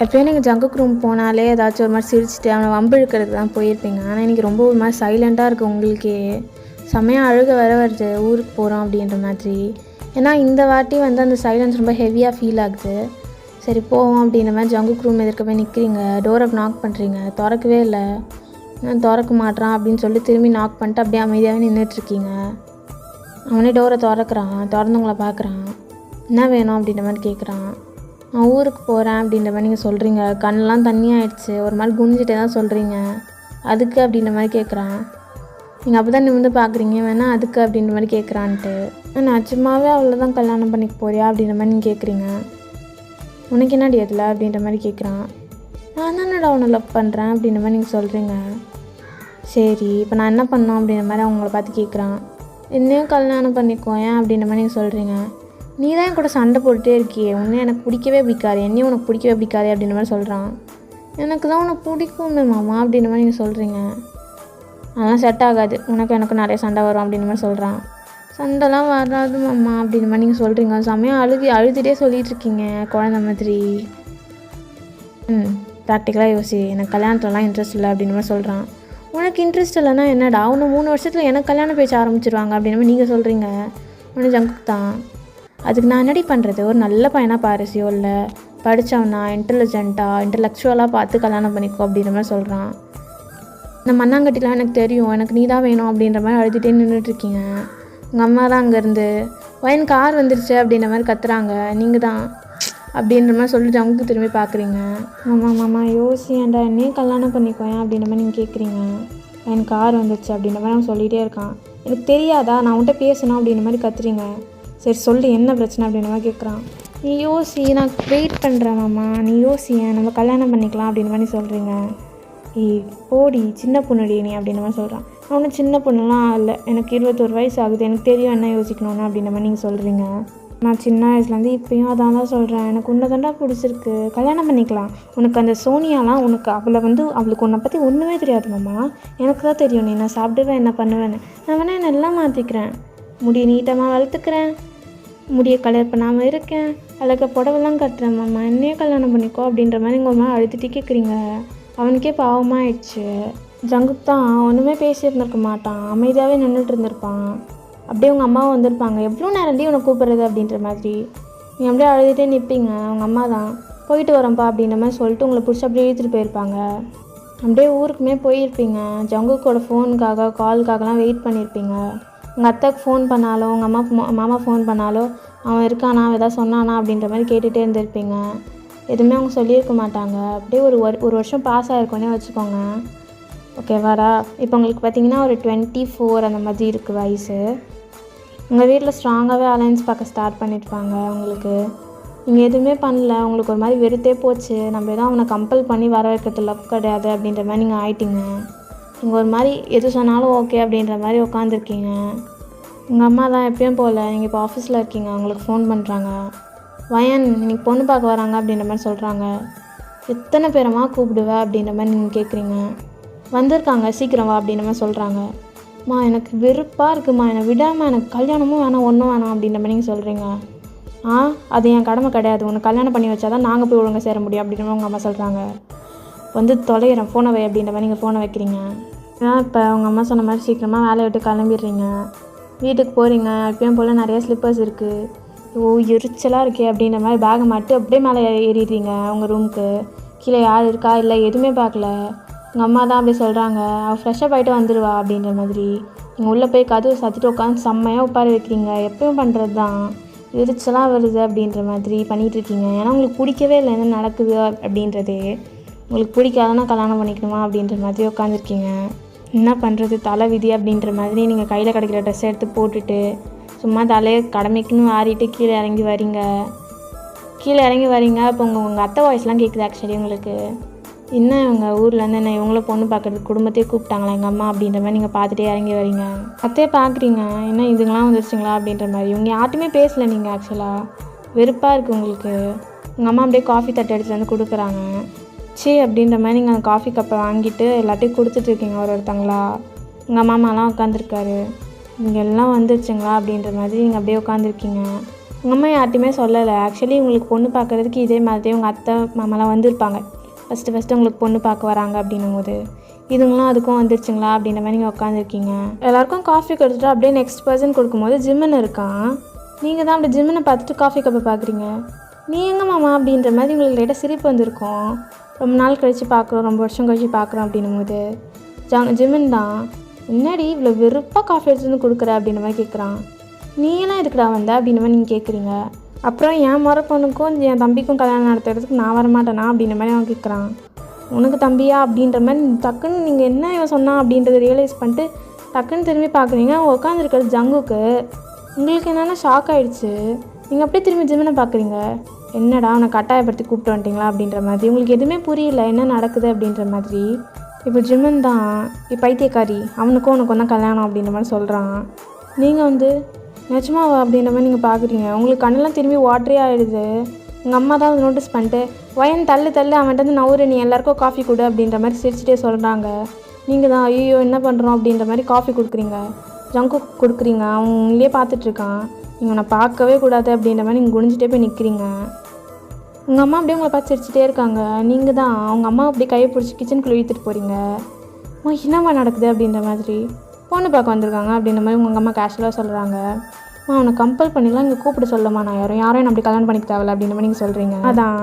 S1: எப்போயும் நீங்கள் ஜங்குக் ரூம் போனாலே ஏதாச்சும் ஒரு மாதிரி சிரிச்சுட்டு அவனை வம்பு இழுக்கிறதுக்கு தான் போயிருப்பீங்க. ஆனால் இன்றைக்கி ரொம்ப ஒரு மாதிரி சைலண்ட்டாக இருக்குது உங்களுக்கே. செம்மையாக அழுக வருது ஊருக்கு போகிறோம் அப்படின்ற மாதிரி. ஏன்னா இந்த வாட்டி வந்து அந்த சைலன்ஸ் ரொம்ப ஹெவியாக ஃபீல் ஆகுது. சரி போவோம் அப்படின்ற மாதிரி ஜங்குக் ரூம் எதிர்க்க போய் நிற்கிறீங்க. டோரை நாக் பண்ணுறீங்க, திறக்கவே இல்லை. திறக்க மாட்றான் அப்படின்னு சொல்லி திரும்பி நாக் பண்ணிட்டு அப்படியே அமைதியாகவே நின்றுட்டுருக்கீங்க. அவனே டோரை திறக்கிறான், திறந்தவங்கள பார்க்குறான். என்ன வேணும் அப்படின்ற மாதிரி கேட்குறான். நான் ஊருக்கு போகிறேன் அப்படின்ற மாதிரி நீங்கள் சொல்கிறீங்க. கண்ணெலாம் தண்ணி ஆகிடுச்சு, ஒரு மாதிரி குனிஞ்சிட்டே தான் சொல்கிறீங்க. அதுக்கு அப்படின்ற மாதிரி கேட்குறான். நீங்கள் அப்போ தான் நிமிர்ந்து பார்க்குறீங்க, வேணால் அதுக்கு அப்படின்ற மாதிரி கேட்குறான்ட்டு. நான் சும்மாவே அவ்வளோதான் கல்யாணம் பண்ணிக்க போறியா அப்படின்ற மாதிரி நீங்கள் கேட்குறீங்க. உனக்கு என்னடி அதில் அப்படின்ற மாதிரி கேட்குறான். நான் தானடா உன்னை லவ் பண்ணுறேன் அப்படின்ற மாதிரி நீங்கள் சொல்கிறீங்க. சரி இப்போ நான் என்ன பண்ணோம் அப்படின்ற மாதிரி அவங்கள பார்த்து கேட்குறான். என்னையும் கல்யாணம் பண்ணிக்கோ ஏன் அப்படின்ற மாதிரி நீங்கள் சொல்கிறீங்க. நீ தான் என் கூட சண்டை போட்டுகிட்டே இருக்கியே, உன்னையும் எனக்கு பிடிக்கவே பிடிக்காது, என்னையும் உனக்கு பிடிக்கவே பிடிக்காது அப்படின்ற மாதிரி சொல்கிறான். எனக்கு தான் உனக்கு பிடிக்குமே மாமா அப்படின்ற மாதிரி நீங்கள் சொல்கிறீங்க. அதெல்லாம் செட் ஆகாது, எனக்கு நிறைய சண்டை வரும் அப்படின்ற மாதிரி சொல்கிறான். சண்டைலாம் வராது மாமா அப்படின்ற மாதிரி நீங்கள் சொல்கிறீங்க. செம்மையாக அழுதுகிட்டே சொல்லிகிட்டு இருக்கீங்க குழந்த மாதிரி. ப்ராக்டிக்கலாக யோசி, எனக்கு கல்யாணத்துலலாம் இன்ட்ரெஸ்ட் இல்லை அப்படின்ற மாதிரி சொல்கிறான். உனக்கு இன்ட்ரெஸ்ட் இல்லைன்னா என்னடா, இன்னும் 3 வருஷத்தில் எனக்கு கல்யாணம் பேச ஆரம்பிச்சிருவாங்க அப்படின்ற மாதிரி நீங்கள் சொல்கிறீங்க. உனக்கு ஜங்குக்கு தான். அதுக்கு நான் என்னடி பண்ணுறது, ஒரு நல்ல பையனாக பாரு, சியோவில் படித்தவனா இன்டெலெக்சுவலாக பார்த்து கல்யாணம் பண்ணிக்கோ அப்படின்ற மாதிரி சொல்கிறான். இந்த மண்ணாங்கட்டிலாம் எனக்கு தெரியும், எனக்கு நீ தான் வேணும் அப்படின்ற மாதிரி அழுதுகிட்டே நின்றுட்டுருக்கீங்க. உங்கள் அம்மா தான் அங்கேருந்து வயன் கார் வந்துருச்சு அப்படின்ற மாதிரி கத்துறாங்க. நீங்கள் தான் அப்படின்ற மாதிரி சொல்லிட்டு ஜங்குக்கு திரும்பி பார்க்குறீங்க. மாமா யோசியேன்டா, என்னையும் கல்யாணம் பண்ணிக்கோயேன் அப்படின்ற மாதிரி நீங்கள் கேட்குறீங்க. வயன் கார் வந்துருச்சு அப்படின்ற மாதிரி அவன் சொல்லிகிட்டே இருக்கான். எனக்கு தெரியாதா, நான் உன்கிட்ட பேசணும் அப்படின்ற மாதிரி கத்துறீங்க. சரி சொல்லு என்ன பிரச்சனை அப்படின்ற மாதிரி கேட்குறான். நீ யோசி, நான் வெயிட் பண்ணுறேன் மாமா, நீ யோசியேன், நம்ம கல்யாணம் பண்ணிக்கலாம் அப்படின்ற மாதிரி சொல்கிறீங்க. போடி சின்ன பொண்ணுடி நீ அப்படின்ற மாதிரி சொல்கிறான். நான் ஒன்றும் சின்ன பொண்ணுலாம் இல்லை, எனக்கு 21 வயசு ஆகுது, எனக்கு தெரியும் என்ன யோசிக்கணும்னு அப்படின்ற மாதிரி நீங்கள் சொல்கிறீங்க. நான் சின்ன வயசுலேருந்து இப்போயும் அதான் தான் சொல்கிறேன், எனக்கு உன்னை தாண்டா பிடிச்சிருக்கு, கல்யாணம் பண்ணிக்கலாம். உனக்கு அந்த சோனியாலாம் உனக்கு அவளுக்கு உன்னை பற்றி ஒன்றுமே தெரியாது மாமா, எனக்கு தான் தெரியும் நீ நான் சாப்பிடுவேன் என்ன பண்ணுவேன்னு. நான் வேணால் என்ன எல்லாம் மாற்றிக்கிறேன், முடியை நீட்டமாக வளர்த்துக்கிறேன், முடியை கலர் பண்ணாமல் இருக்கேன், அழகாக புடவெல்லாம் கட்டுறேன் மாமா, என்னையே கல்யாணம் பண்ணிக்கோ அப்படின்ற மாதிரி உங்கள் அம்மா அழுத்திட்டு கேட்குறீங்க. அவனுக்கே பாவமாக ஆயிடுச்சு. ஜங்குக் தான் ஒன்றுமே பேசியிருந்துருக்க மாட்டான், அமைதியாகவே நின்றுட்டு இருந்திருப்பான். அப்படியே உங்கள் அம்மாவும் வந்திருப்பாங்க, எவ்வளோ நேரம்டி உன்னை கூப்பிட்றது அப்படின்ற மாதிரி. நீ அப்படியே அழுதுகிட்டே நிற்பீங்க. அவங்க அம்மா தான் போயிட்டு வரேன்ப்பா அப்படின்ற மாதிரி சொல்லிட்டு உங்களை பிடிச்சி அப்படியே இழுத்துட்டு போயிருப்பாங்க. அப்படியே ஊருக்குமே போயிருப்பீங்க. ஜங்குக்கோட காலுக்காகலாம் வெயிட் பண்ணியிருப்பீங்க. உங்கள் அத்தைக்கு ஃபோன் பண்ணாலும் உங்கள் மாமா ஃபோன் பண்ணாலும் அவன் இருக்கானா ஏதாவது சொன்னானா அப்படின்ற மாதிரி கேட்டுகிட்டே இருந்திருப்பீங்க. எதுவுமே அவங்க சொல்லியிருக்க மாட்டாங்க. அப்படியே ஒரு வருஷம் பாஸ் ஆகிருக்கோன்னே வச்சுக்கோங்க. ஓகேவாடா. இப்போ உங்களுக்கு பார்த்தீங்கன்னா ஒரு 24 அந்த மாதிரி இருக்குது வயசு. உங்கள் வீட்டில் ஸ்ட்ராங்காகவே அலைன்ஸ் பார்க்க ஸ்டார்ட் பண்ணியிருப்பாங்க உங்களுக்கு. நீங்கள் எதுவுமே பண்ணல, உங்களுக்கு ஒரு மாதிரி வெறுத்தே போச்சு, நம்ம எதாவது அவனை கம்பல் பண்ணி வர வைக்கிறது லவ் கிடையாது அப்படின்ற மாதிரி நீங்கள் ஆயிட்டீங்க. நீங்கள் ஒரு மாதிரி எது சொன்னாலும் ஓகே அப்படின்ற மாதிரி உட்காந்துருக்கீங்க. உங்கள் அம்மா தான் எப்பயும் போல் நீங்கள் இப்போ ஆஃபீஸில் இருக்கீங்க, அவங்களுக்கு ஃபோன் பண்ணுறாங்க. வயன் இன்னைக்கு பொண்ணு பார்க்க வராங்க அப்படின்ற மாதிரி சொல்கிறாங்க. எத்தனை பேரமா கூப்பிடுவேன் அப்படின்ற மாதிரி நீங்கள் கேட்குறீங்க. வந்திருக்காங்க சீக்கிரம் வா அப்படின்ற மாதிரி சொல்கிறாங்க. மா எனக்கு வெறுப்பாக இருக்குமா, என்னை விடாமல் எனக்கு கல்யாணமும் வேணாம் ஒன்றும் வேணாம் அப்படின்ற மாதிரி நீங்கள் சொல்கிறீங்க. அது என் கடமை கிடையாது, உன்னை கல்யாணம் பண்ணி வச்சா தான் நாங்கள் போய் ஒழுங்காக சேர முடியும் அப்படின்ற மாதிரி உங்கள் அம்மா சொல்கிறாங்க. வந்து தொலைகிறேன் ஃபோனை வை அப்படின்ற மாதிரி நீங்கள் ஃபோனை வைக்கிறீங்க. ஏன்னா இப்போ உங்கள் அம்மா சொன்ன மாதிரி சீக்கிரமாக வேலையை விட்டு கிளம்பிடுறீங்க. வீட்டுக்கு போகிறீங்க. எப்பயும் போல் நிறைய ஸ்லிப்பர்ஸ் இருக்குது. எரிச்சலாக இருக்கே அப்படின்ற மாதிரி பேகை மட்டும் அப்படியே மேலே ஏறிடுறீங்க உங்கள் ரூமுக்கு. கீழே யார் இருக்கா இல்லை எதுவுமே பார்க்கல. உங்கள் அம்மா தான் அப்படி சொல்கிறாங்க, அவள் ஃப்ரெஷ்ஷாக போயிட்டு வந்துடுவா அப்படின்ற மாதிரி. நீங்கள் உள்ளே போய் கதவு சாத்திட்டு உட்காந்து செம்மையாக உட்கார வைக்கிறீங்க. எப்பயும் பண்ணுறது தான், எரிச்சலாக வருது அப்படின்ற மாதிரி பண்ணிகிட்ருக்கீங்க. ஏன்னா உங்களுக்கு பிடிக்கவே இல்லை என்ன நடக்குது அப்படின்றதே. உங்களுக்கு பிடிக்காதனா கல்யாணம் பண்ணிக்கணுமா அப்படின்ற மாதிரி உட்காந்துருக்கீங்க. என்ன பண்ணுறது, தலை விதி அப்படின்ற மாதிரி நீங்கள் கையில் கிடைக்கிற ட்ரெஸ்ஸை எடுத்து போட்டுட்டு சும்மா தலையை கடமைக்குன்னு ஆறிட்டு கீழே இறங்கி வரீங்க. அப்போ உங்கள் அத்தை வாய்ஸ்லாம் கேட்குது ஆக்சுவலி உங்களுக்கு. என்ன இவங்க ஊர்லேருந்து என்ன இவங்களும் பொண்ணு பார்க்குறதுக்கு குடும்பத்தையே கூப்பிட்டாங்களா எங்கள் அம்மா அப்படின்ற மாதிரி நீங்கள் பார்த்துட்டே இறங்கி வரீங்க. அத்தையே பார்க்குறீங்க, என்ன இதுங்களாம் வந்துருச்சுங்களா அப்படின்ற மாதிரி. இவங்க யார்ட்டுமே பேசலை நீங்கள். ஆக்சுவலாக வெறுப்பாக இருக்குது உங்களுக்கு. உங்கள் அம்மா அப்படியே காஃபி தட்டு எடுத்துகிட்டு வந்து கொடுக்குறாங்க. அப்படின்ற மாதிரி நீங்கள் அந்த காஃபி கப்பை வாங்கிட்டு எல்லாத்தையும் கொடுத்துட்ருக்கீங்க ஒருத்தங்களா. உங்கள் மாமாலாம் உட்காந்துருக்காரு. இங்கே எல்லாம் வந்துருச்சுங்களா அப்படின்ற மாதிரி நீங்கள் அப்படியே உட்காந்துருக்கீங்க. உங்கள் அம்மா யார்ட்டையுமே சொல்லலை. ஆக்சுவலி உங்களுக்கு பொண்ணு பார்க்குறதுக்கு இதே மாதிரி உங்கள் அத்தை மாமாலாம் வந்திருப்பாங்க. ஃபஸ்ட்டு உங்களுக்கு பொண்ணு பார்க்க வராங்க அப்படின்னும் போது இதுங்களாம் அதுக்கும் வந்துருச்சுங்களா அப்படின்ற மாதிரி நீங்கள் உட்காந்துருக்கீங்க. எல்லாேருக்கும் காஃபி கொடுத்துட்டு அப்படியே நெக்ஸ்ட் பர்சன் கொடுக்கும்போது ஜிம்முன்னு இருக்கான். நீங்கள் தான் அப்படி ஜிம்முனை பார்த்துட்டு காஃபி கப்பை பார்க்குறீங்க. நீ எங்கே மாமா அப்படின்ற மாதிரி உங்களுக்கு லைட்டாக சிரிப்பு வந்திருக்கும். ரொம்ப நாள் கழித்து பார்க்குறோம், ரொம்ப வருஷம் கழித்து பார்க்குறோம் அப்படின்னும் போது ஜிம்மன் தான் என்னடி இவ்வளோ வெறுப்பாக காஃபி எடுத்துகிட்டு வந்து கொடுக்குற அப்படின்ற மாதிரி கேட்குறான். நீ எல்லாம் எதுக்குடா வந்த அப்படின்ற மாதிரி நீங்கள் கேட்குறீங்க. அப்புறம் என் முறை பொண்ணுக்கும் என் தம்பிக்கும் கல்யாணம் நடத்துறதுக்கு நான் வரமாட்டேனா அப்படின்ற மாதிரி அவன் கேட்குறான். உனக்கு தம்பியா அப்படின்ற மாதிரி டக்குன்னு நீங்கள் என்ன இவன் சொன்னான் அப்படின்றத ரியலைஸ் பண்ணிட்டு டக்குன்னு திரும்பி பார்க்குறீங்க. உட்காந்துருக்கிறது ஜங்குக்கு. உங்களுக்கு என்னென்னா ஷாக் ஆகிடுச்சு. நீங்கள் அப்படியே திரும்பி ஜிம்மனை பார்க்குறீங்க. என்னடா அவனை கட்டாயப்படுத்தி கூப்பிட்டு வந்துட்டிங்களா அப்படின்ற மாதிரி. உங்களுக்கு எதுவுமே புரியல என்ன நடக்குது அப்படின்ற மாதிரி. இப்போ ஜிம்மன் தான் பைத்தியக்காரி, அவனுக்கும் உனக்கும் தான் கல்யாணம் அப்படின்ற மாதிரி சொல்கிறான். நீங்கள் நிஜமாவா அப்படின்ற மாதிரி நீங்கள் பார்க்குறீங்க. உங்களுக்கு கண்ணெல்லாம் திரும்பி வாட்டரே ஆகிடுது. உங்கள் அம்மா தான் அதை நோட்டீஸ் பண்ணிட்டு வயன் தள்ளு அவன்கிட்ட நவுறு, நீ எல்லாருக்கும் காஃபி கொடு அப்படின்ற மாதிரி சிரிச்சிட்டே சொல்கிறாங்க. நீங்கள் தான் ஐயோ என்ன பண்ணுறோம் அப்படின்ற மாதிரி காஃபி கொடுக்குறீங்க, ஜங்கு கொடுக்குறீங்க. அவன் உங்களே பார்த்துட்ருக்கான். நீங்கள் உன்னை பார்க்கவே கூடாது அப்படின்ற மாதிரி நீங்கள் குனிஞ்சிட்டே போய் நிற்கிறீங்க. உங்கள் அம்மா அப்படியே உங்களை பார்த்து சிரிச்சிட்டே இருக்காங்க. நீங்கள் தான் அவங்க அம்மா அப்படியே கையை பிடிச்சி கிச்சனுக்குள்ளே இழுத்துட்டு போகிறீங்க. என்னம்மா நடக்குது அப்படின்ற மாதிரி. பொண்ணு பார்க்க வந்திருக்காங்க அப்படின்ற மாதிரி உங்கள் அம்மா கேஷுவலாக சொல்கிறாங்க. அவனை கம்பல் பண்ணிடலாம் இங்கே கூப்பிட சொல்லமா, நான் யாரையும் அப்படி கல்யாணம் பண்ணிக்க தேவையில்ல அப்படின்ற மாதிரி நீங்கள் சொல்கிறீங்க. அதான்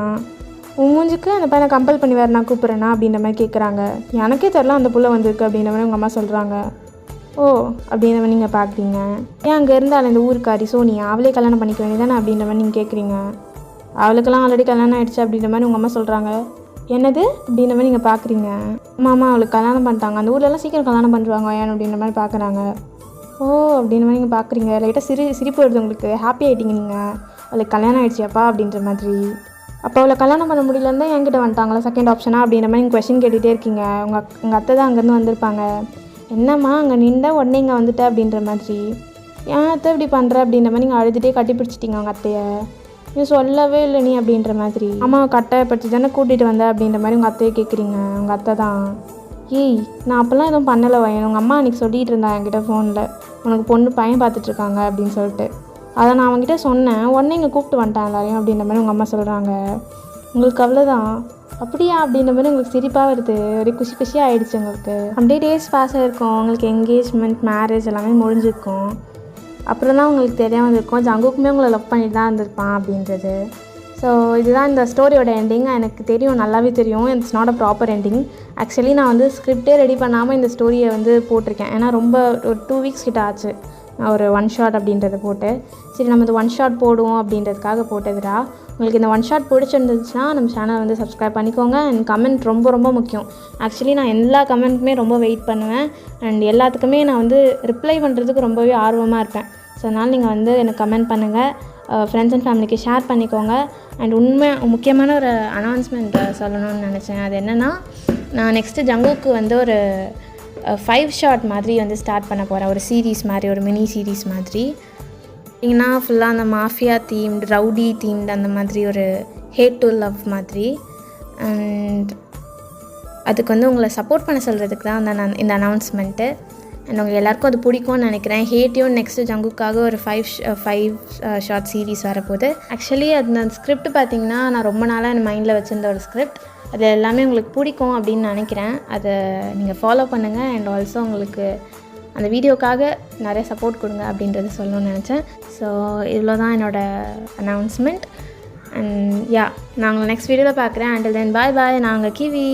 S1: உன் மூஞ்சுக்கு அந்த பையனை கம்பல் பண்ணி வேறு நான் கூப்பிட்றேன்னா அப்படின்ற மாதிரி கேட்குறாங்க. எனக்கே தெரில அந்த புள்ள வந்திருக்கு அப்படின்ற மாதிரி உங்கள் அம்மா சொல்கிறாங்க. ஓ அப்படின்ற மாதிரி நீங்கள் பார்க்குறீங்க. ஏன் அங்கே இருந்தால் இந்த ஊருக்காரி சோனியா அவளே கல்யாணம் பண்ணிக்க வேண்டியதானே அப்படின்ற மாதிரி நீங்கள் கேட்குறீங்க. அவளுக்கெல்லாம் ஆல்ரெடி கல்யாணம் ஆகிடுச்சு அப்படின்ற மாதிரி உங்கள் அம்மா சொல்கிறாங்க. என்னது அப்படின்ற மாதிரி நீங்கள் பார்க்குறீங்க. மாமா அவளுக்கு கல்யாணம் பண்ணிட்டாங்க, அந்த ஊர்லலாம் சீக்கிரம் கல்யாணம் பண்ணுவாங்க ஏன் அப்படின்ற மாதிரி பார்க்குறாங்க. ஓ அப்படின்ற மாதிரி நீங்கள் பார்க்குறீங்க. லைட்டாக சிரிப்பு வருது உங்களுக்கு. ஹாப்பி ஆகிட்டீங்க நீங்கள். அவளுக்கு கல்யாணம் ஆகிடுச்சியாப்பா அப்படின்ற மாதிரி. அப்போ அவளை கல்யாணம் பண்ண முடியலன்னு தான் என்கிட்ட வந்துட்டாங்களா செகண்ட் ஆப்ஷனாக அப்படின்ற மாதிரி நீங்கள் கொஷின் கேட்டுகிட்டே இருக்கீங்க. உங்கள் அத்தை தான் அங்கேருந்து வந்திருப்பாங்க. என்னம்மா அங்கே நின்றா உடனே இங்கே வந்துட்ட அப்படின்ற மாதிரி. ஏன் அத்தை இப்படி பண்ணுற அப்படின்ற மாதிரி நீங்கள் அழுதுகிட்டே கட்டி பிடிச்சிட்டிங்க உங்கள் அத்தையை. நீ சொல்லவே இல்லை நீ அப்படின்ற மாதிரி. அம்மாவை கட்டாயப்படுத்தி தானே கூட்டிகிட்டு வந்த அப்படின்ற மாதிரி உங்கள் அத்தையை கேட்குறீங்க. உங்கள் அத்தை தான் ஏய் நான் அப்போல்லாம் எதுவும் பண்ணலை வயன், உங்கள் அம்மா அன்றைக்கி சொல்லிகிட்டு இருந்தா என்கிட்ட ஃபோனில் உனக்கு பொண்ணு பையன் பார்த்துட்ருக்காங்க அப்படின்னு சொல்லிட்டு. அதை நான் அவங்ககிட்ட சொன்னேன், உடனே இங்கே கூப்பிட்டு வந்துட்டேன் எல்லாரையும் அப்படின்ற மாதிரி உங்கள் அம்மா சொல்கிறாங்க. உங்களுக்கு அவ்வளோதான் அப்படியா அப்படின்ற மாதிரி உங்களுக்கு சிரிப்பாக வருது. ஒரே குஷியாக ஆகிடுச்சு உங்களுக்கு. அப்படியே டேஸ் பாஸ் ஆகிருக்கும். உங்களுக்கு என்கேஜ்மெண்ட் மேரேஜ் எல்லாமே முடிஞ்சிருக்கும். அப்புறம் தான் உங்களுக்கு தெரியாமல் இருக்கும் ஜங்குக்குமே உங்களை லவ் பண்ணிட்டு தான் இருந்திருப்பான் அப்படின்றது. ஸோ இதுதான் இந்த ஸ்டோரியோட எண்டிங். எனக்கு தெரியும், நல்லாவே தெரியும், it's not a proper ending. Actually நான் ஸ்கிரிப்டே ரெடி பண்ணாமல் இந்த ஸ்டோரியை போட்டிருக்கேன். ஏன்னா ரொம்ப ஒரு 2 வீக்ஸ் கிட்ட ஆச்சு நான் ஒரு ஒன் ஷாட் அப்படின்றத போட்டு. சரி நம்ம இந்த ஒன் ஷாட் போடுவோம் அப்படின்றதுக்காக போட்டதுடா. உங்களுக்கு இந்த ஒன் ஷாட் பிடிச்சிருந்துச்சுன்னா நம்ம சேனலை சப்ஸ்கிரைப் பண்ணிக்கோங்க. அண்ட் கமெண்ட் ரொம்ப ரொம்ப முக்கியம். ஆக்சுவலி நான் எல்லா கமெண்ட்டுமே ரொம்ப வெயிட் பண்ணுவேன். அண்ட் எல்லாத்துக்குமே நான் ரிப்ளை பண்ணுறதுக்கு ரொம்பவே ஆர்வமாக இருப்பேன். ஸோ அதனால் நீங்கள் எனக்கு கமெண்ட் பண்ணுங்கள், ஃப்ரெண்ட்ஸ் அண்ட் ஃபேமிலிக்கு ஷேர் பண்ணிக்கோங்க. அண்ட் முக்கியமான ஒரு அனௌன்ஸ்மெண்ட் சொல்லணும்னு நினச்சேன். அது என்னென்னா, நான் நெக்ஸ்ட்டு ஜங்குக்கு ஒரு 5 ஷாட் மாதிரி ஸ்டார்ட் பண்ண போகிறேன். ஒரு சீரீஸ் மாதிரி, ஒரு மினி சீரீஸ் மாதிரி. பார்த்தீங்கன்னா ஃபுல்லாக அந்த மாஃபியா தீம்டு, ரவுடி தீம்டு, அந்த மாதிரி ஒரு ஹேட் டு லவ் மாதிரி. அண்ட் அதுக்கு உங்களை சப்போர்ட் பண்ண சொல்கிறதுக்கு தான் இந்த அனௌன்ஸ்மெண்ட்டு. அண்ட் உங்களுக்கு எல்லாேருக்கும் அது பிடிக்கும்னு நினைக்கிறேன். ஹேட்டையும் நெக்ஸ்ட்டு ஜங்குக்காக ஒரு 5 ஷார்ட் சீரீஸ் வரப்போகுது. ஆக்சுவலி அந்த ஸ்கிரிப்ட் பார்த்திங்கன்னா நான் ரொம்ப நாளாக என் மைண்டில் வச்சுருந்த ஒரு ஸ்கிரிப்ட். அது எல்லாமே உங்களுக்கு பிடிக்கும் அப்படின்னு நினைக்கிறேன். அதை நீங்கள் ஃபாலோ பண்ணுங்கள். அண்ட் ஆல்சோ உங்களுக்கு அந்த வீடியோக்காக நிறைய சப்போர்ட் கொடுங்க அப்படின்றது சொல்லணும்னு நினச்சேன். ஸோ இவ்வளோ தான் என்னோடய அனௌன்ஸ்மெண்ட். அண்ட் நான் உங்களை நெக்ஸ்ட் வீடியோவில் பார்க்குறேன். அண்டில் தென் பாய். நாங்கள் கிவி.